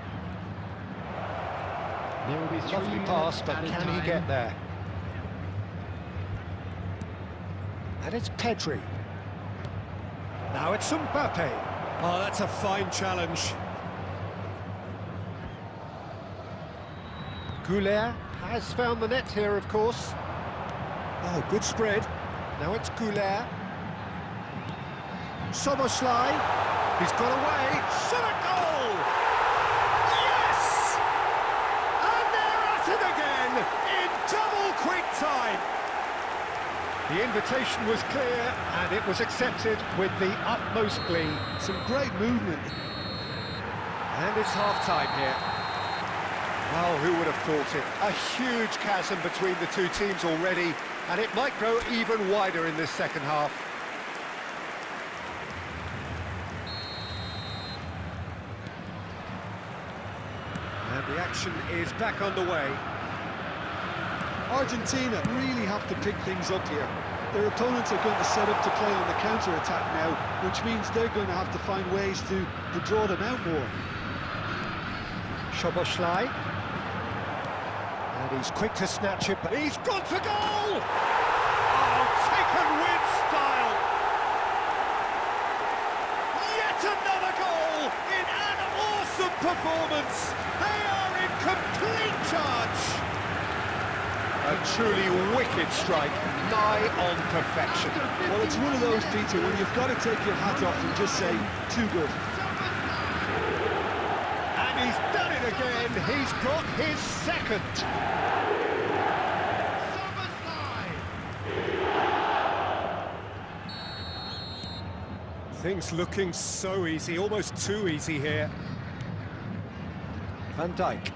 There will be Lovely pass, but can he get there? And it's Pedri. Now it's Mbappe. Oh, that's a fine challenge. Goulet has found the net here, of course. Oh, good spread. Now it's Goulet. Szoboszlai. He's got away. Shot a goal! Yes! And they're at it again in double quick time. The invitation was clear and it was accepted with the utmost glee. Some great movement. And it's half-time here. Well, who would have thought it? A huge chasm between the two teams already, and it might grow even wider in this second half. And the action is back underway. Argentina really have to pick things up here. Their opponents are going to set up to play on the counter-attack now, which means they're going to have to find ways to draw them out more. Szoboszlai. And he's quick to snatch it, but he's gone for goal! Oh, taken with style! Yet another goal in an awesome performance! They are in complete charge! A truly wicked strike, nigh on perfection. Well, it's one of those, Peter, when you've got to take your hat off and just say, too good. And he's done it again, he's got his second. Things looking so easy, almost too easy here. Van Dijk.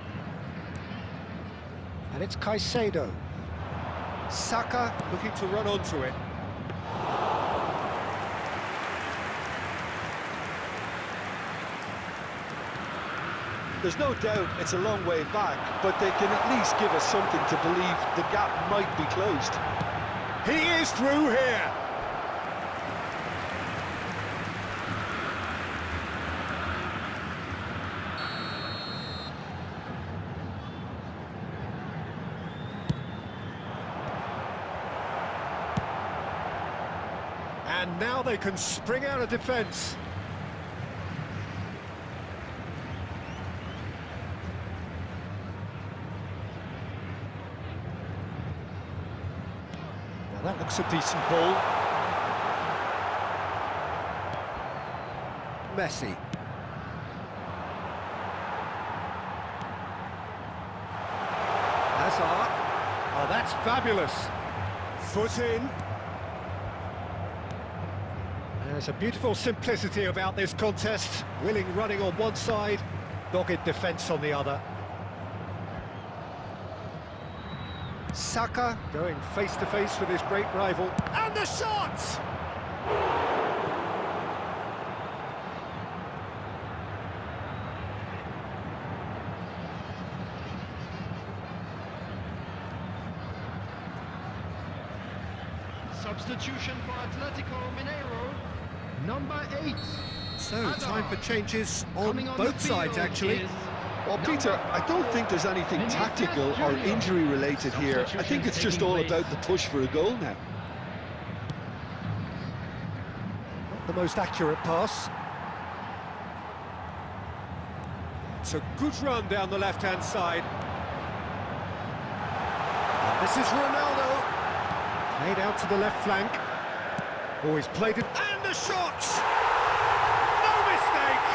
And it's Caicedo. Saka looking to run onto it. There's no doubt it's a long way back, but they can at least give us something to believe the gap might be closed. He is through here. And now they can spring out of defence. Now that looks a decent ball. Messi. Hazard. Oh, that's fabulous. Foot in. There's a beautiful simplicity about this contest. Willing running on one side, dogged defence on the other. Saka going face-to-face with his great rival. And the shot! Substitution for Atletico Mineiro, number 8. So, time for changes on both sides, actually. Well, Peter, I don't think there's anything tactical or injury-related here. I think it's just all about the push for a goal now. Not the most accurate pass. It's a good run down the left-hand side. And this is Ronaldo. Played out to the left flank. Always played it. And the shot! No mistake!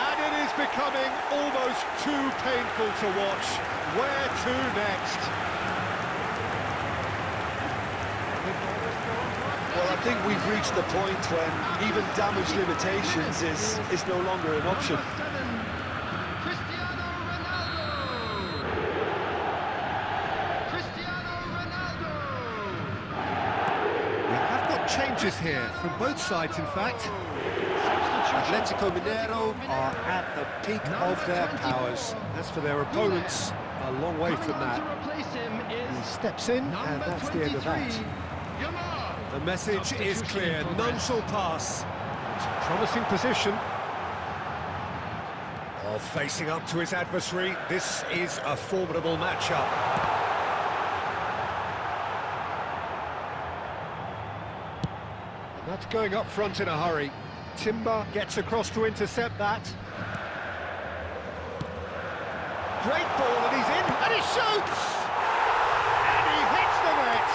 And it is becoming almost too painful to watch. Where to next? Well, I think we've reached the point when even damage limitations is no longer an option. Changes here from both sides, in fact. Atletico Mineiro are at the peak of their powers. As for their opponents, a long way from that. He steps in, and that's the end of that. The message is clear, none shall pass. It's a promising position. Oh, facing up to his adversary, this is a formidable matchup. That's going up front in a hurry. Timber gets across to intercept that. Great ball, and he's in, and he shoots! And he hits the net!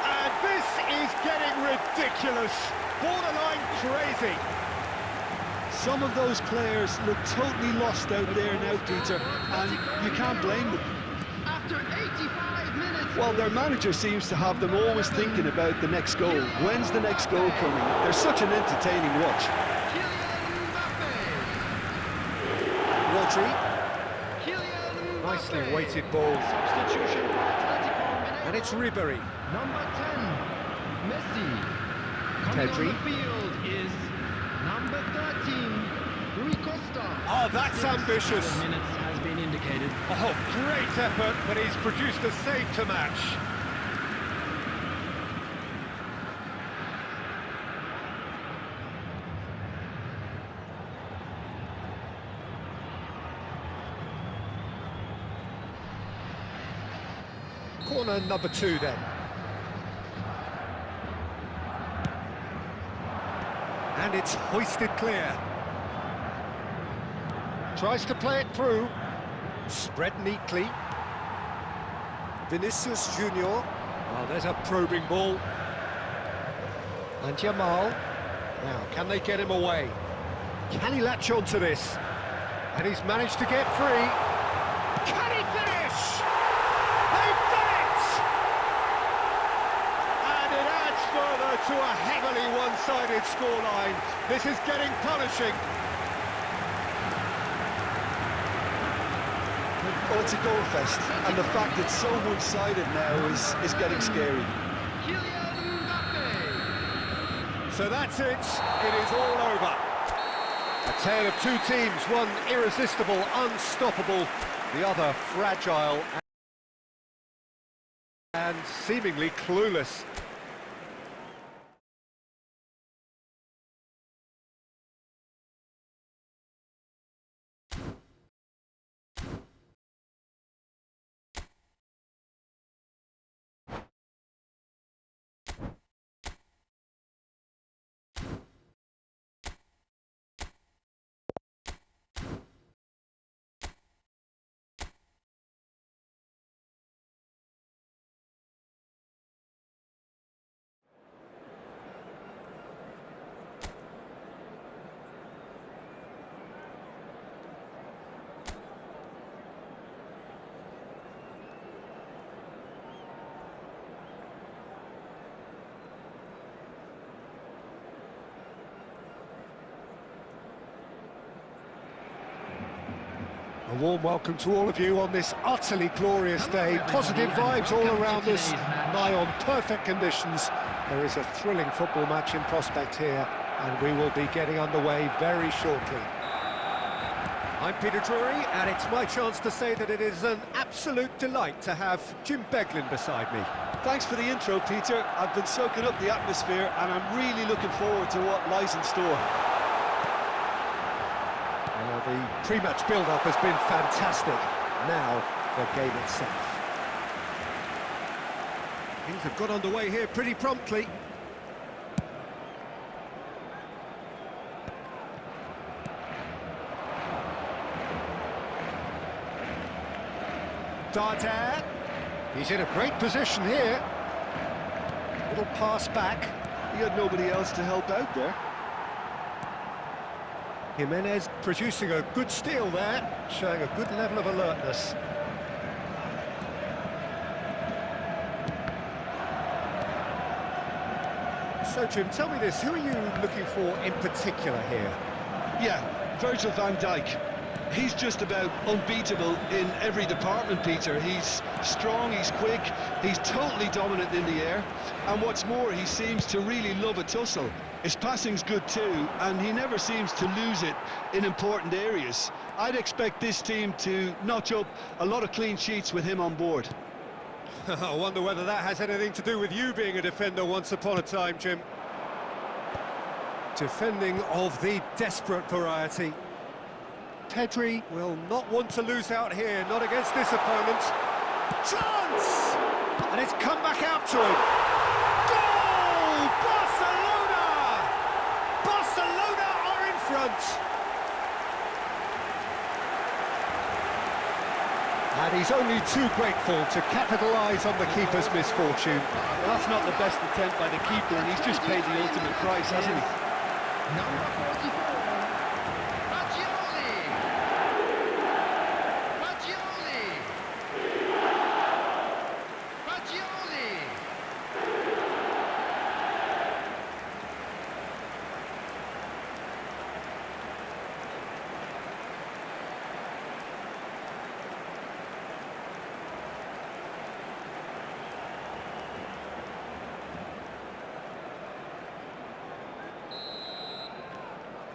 And this is getting ridiculous, borderline crazy. Some of those players look totally lost out there now, Peter, and you can't blame them. After 85 minutes... Well, their manager seems to have them always thinking about the next goal. When's the next goal coming? They're such an entertaining watch. Rodri. Nicely weighted ball. Substitution for Atletico Mineiro. And it's Ribery. Number 10, Messi. Coming Pedri. on the field is number 13, Rui Costa. Oh, that's ambitious. 7 minutes has been indicated. Oh, great effort, but he's produced a save to match. Corner number 2 then. And it's hoisted clear. Tries to play it through. Spread neatly. Vinicius Junior. Oh, there's a probing ball. And Jamal. Now, can they get him away? Can he latch on to this? And he's managed to get free. Can he finish? They've done it! And it adds further to a heavily one-sided scoreline. This is getting punishing. Oh, it's a goal fest, and the fact it's so one-sided now is getting scary. So that's it. It is all over. A tale of two teams, one irresistible, unstoppable, the other fragile and seemingly clueless. A warm welcome to all of you on this utterly glorious day. Positive vibes all around us, nigh on perfect conditions. There is a thrilling football match in prospect here, and we will be getting underway very shortly. I'm Peter Drury, and it's my chance to say that it is an absolute delight to have Jim Beglin beside me. Thanks for the intro, Peter. I've been soaking up the atmosphere, and I'm really looking forward to what lies in store. Well, the pre-match build-up has been fantastic. Now, the game itself. Things have got underway here pretty promptly. Dardare. He's in a great position here. Little pass back. He had nobody else to help out there. Jimenez producing a good steal there, showing a good level of alertness. So, Jim, tell me this, who are you looking for in particular here? Yeah, Virgil van Dijk. He's just about unbeatable in every department, Peter. He's strong, he's quick, he's totally dominant in the air, and what's more, he seems to really love a tussle. His passing's good too, and he never seems to lose it in important areas. I'd expect this team to notch up a lot of clean sheets with him on board. I wonder whether that has anything to do with you being a defender once upon a time, Jim. Defending of the desperate variety. Pedri will not want to lose out here, not against this opponent. Chance! And it's come back out to him. Goal! Barcelona! Barcelona are in front. And he's only too grateful to capitalise on the keeper's misfortune. That's not the best attempt by the keeper, and he's just paid the ultimate price, hasn't he? Number 44, Fagioli! Fagioli! Fagioli!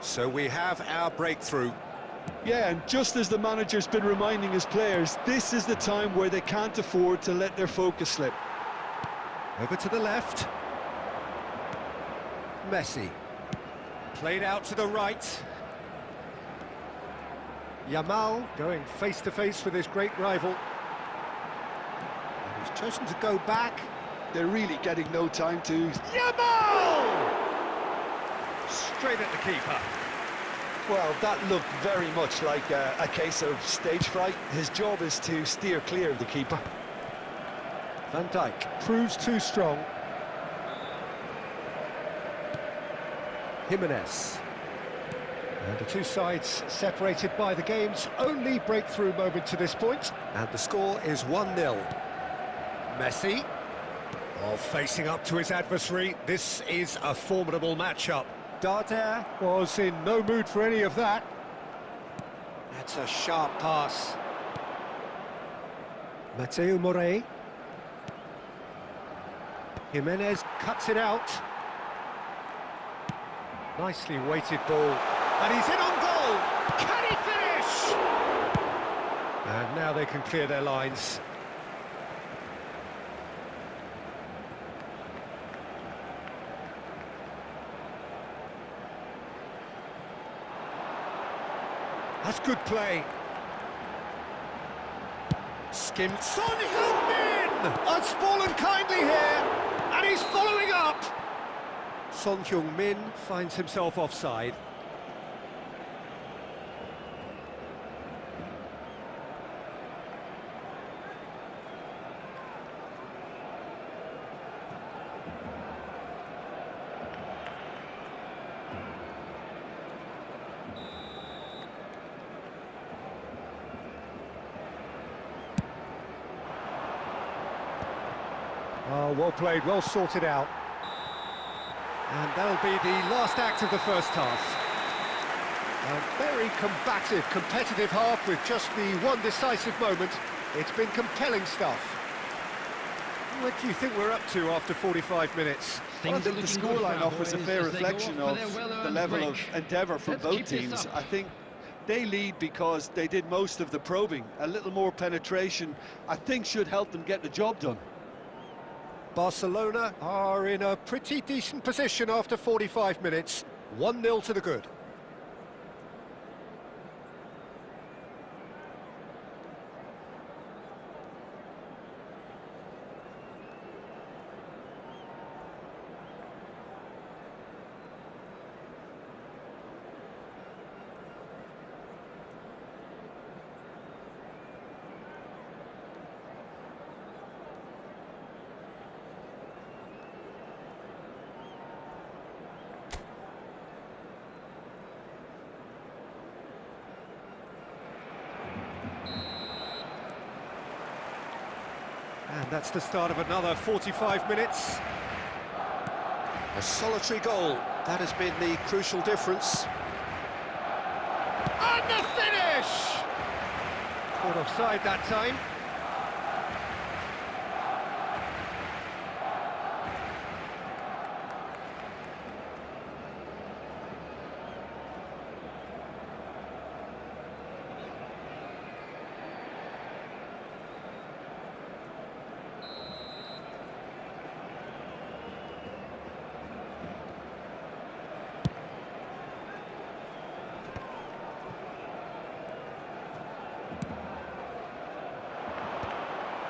So we have our breakthrough. Yeah, and just as the manager's been reminding his players, this is the time where they can't afford to let their focus slip. Over to the left. Messi. Played out to the right. Yamal going face-to-face with his great rival. And he's chosen to go back. They're really getting no time to... Yamal! Straight at the keeper. Well, that looked very much like a case of stage fright. His job is to steer clear of the keeper. Van Dijk proves too strong. Jimenez. And the two sides separated by the game's only breakthrough moment to this point. And the score is 1-0. Messi. Facing up to his adversary. This is a formidable matchup. Dardare was in no mood for any of that. That's a sharp pass. Mateo Morey. Jimenez cuts it out. Nicely weighted ball. And he's in on goal! Can he finish? And now they can clear their lines. That's good play. Skimmed. Son Heung-min has fallen kindly here, and he's following up. Son Heung-min finds himself offside. Oh, well played, well sorted out. And that'll be the last act of the first half. A very combative, competitive half with just the one decisive moment. It's been compelling stuff. What do you think we're up to after 45 minutes? Well, I think the scoreline offers a fair reflection of the level of endeavour from both teams. I think They lead because they did most of the probing. A little more penetration, I think, should help them get the job done. Barcelona are in a pretty decent position after 45 minutes. 1-0 to the good. And that's the start of another 45 minutes. A solitary goal. That has been the crucial difference. And the finish! Caught offside that time.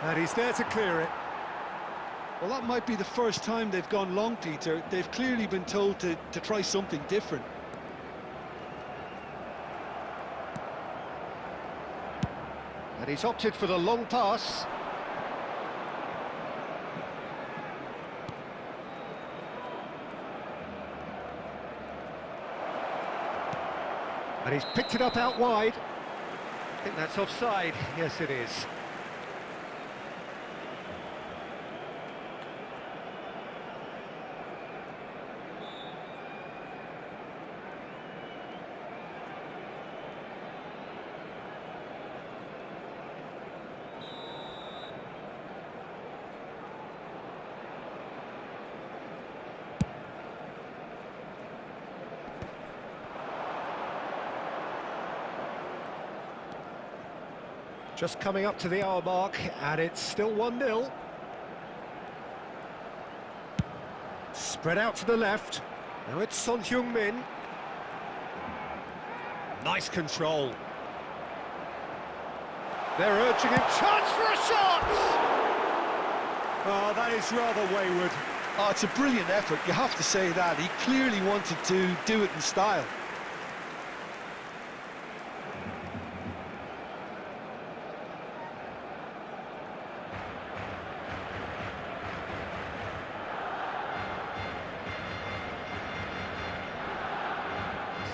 And he's there to clear it. Well, that might be the first time they've gone long, Peter. They've clearly been told to try something different. And he's opted for the long pass. And he's picked it up out wide. I think that's offside. Yes, it is. Just coming up to the hour mark, and it's still 1-0. Spread out to the left. Now it's Son Heung-min. Nice control. They're urging him. Chance for a shot! Oh, that is rather wayward. Oh, it's a brilliant effort, you have to say that. He clearly wanted to do it in style.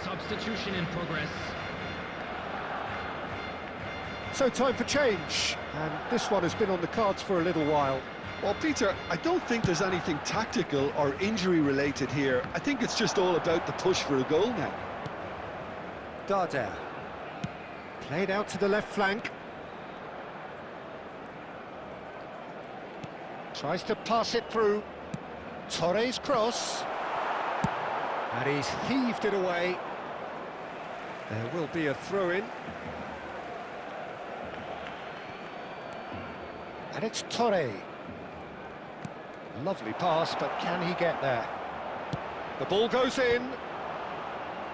Substitution in progress. So time for change, and this one has been on the cards for a little while. Well, Peter, I don't think there's anything tactical or injury-related here. I think it's just all about the push for a goal now. Darder. Played out to the left flank. Tries to pass it through. Torre's cross. And he's heaved it away. There will be a throw-in. And it's Torre. Lovely pass, but can he get there? The ball goes in.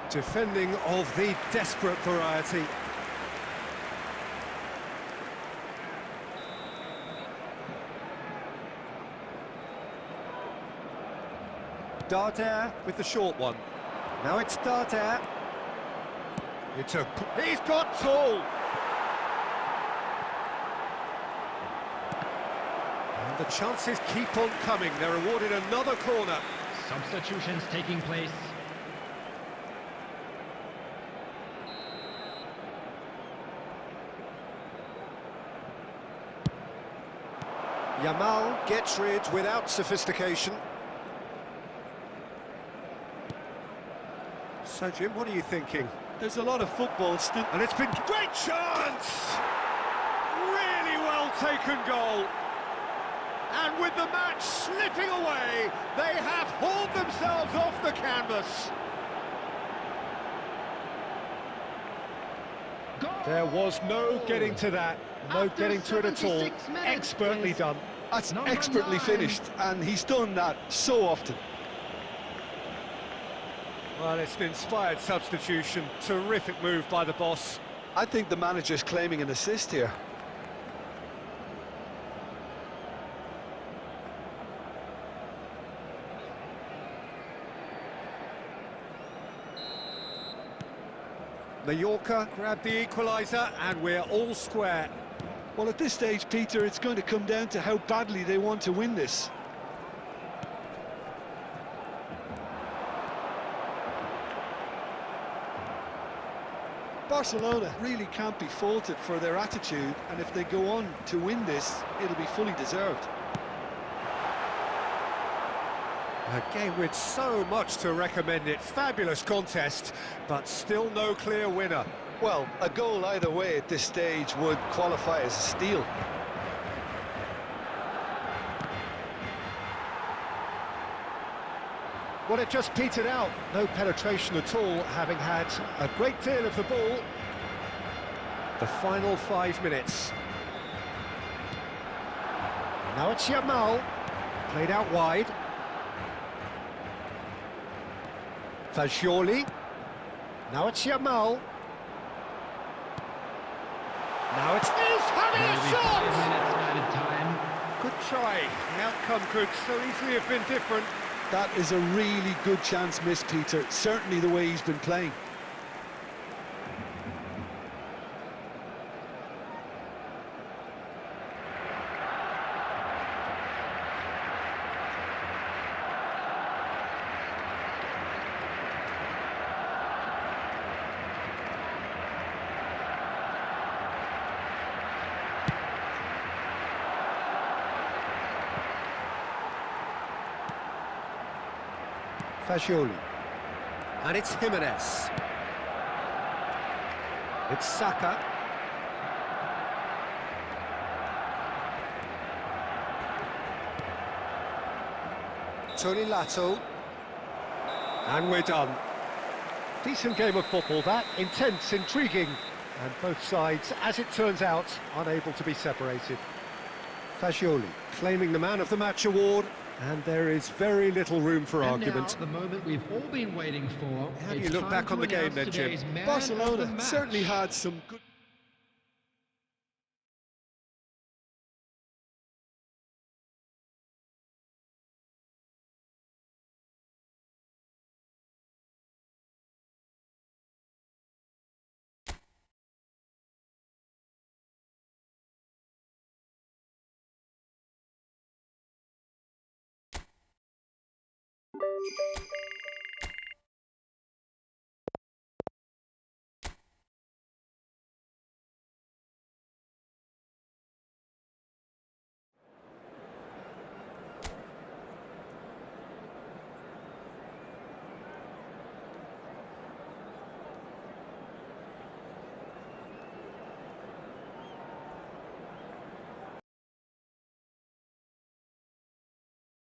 Defending of the desperate variety. Darder with the short one. Now it's Darder. He's got tall. And the chances keep on coming. They're awarded another corner. Substitutions taking place. Yamal gets rid without sophistication. So, Jim, what are you thinking? There's a lot of football still... And it's been... Great chance! Really well taken goal. And with the match slipping away, they have hauled themselves off the canvas. There was no getting to that, no After getting to it at all. 76 minutes, Expertly is done. That's Number expertly 9. finished, and he's done that so often. Well, it's an inspired substitution. Terrific move by the boss. I think the manager's claiming an assist here. Mallorca grabbed the equaliser, and we're all square. Well, at this stage, Peter, it's going to come down to how badly they want to win this. Barcelona really can't be faulted for their attitude, and if they go on to win this, it'll be fully deserved. A game with so much to recommend it. Fabulous contest, but still no clear winner. Well, a goal either way at this stage would qualify as a steal. Well, it just petered out. No penetration at all, having had a great deal of the ball. The final 5 minutes. Now it's Yamal, played out wide. Fagioli. Now it's Yamal. Now it's having a shot! 5 minutes added time. Good try. The outcome could so easily have been different. That is a really good chance missed, Peter, certainly the way he's been playing. Fagioli. And it's Jimenez. It's Saka. Tony Lato. And we're done. Decent game of football, that. Intense, intriguing. And both sides, as it turns out, unable to be separated. Fagioli claiming the Man of the Match award. And there is very little room for argument. Now, the moment we've all been waiting for. How do you look back on the game then, Jim? Barcelona certainly had some good...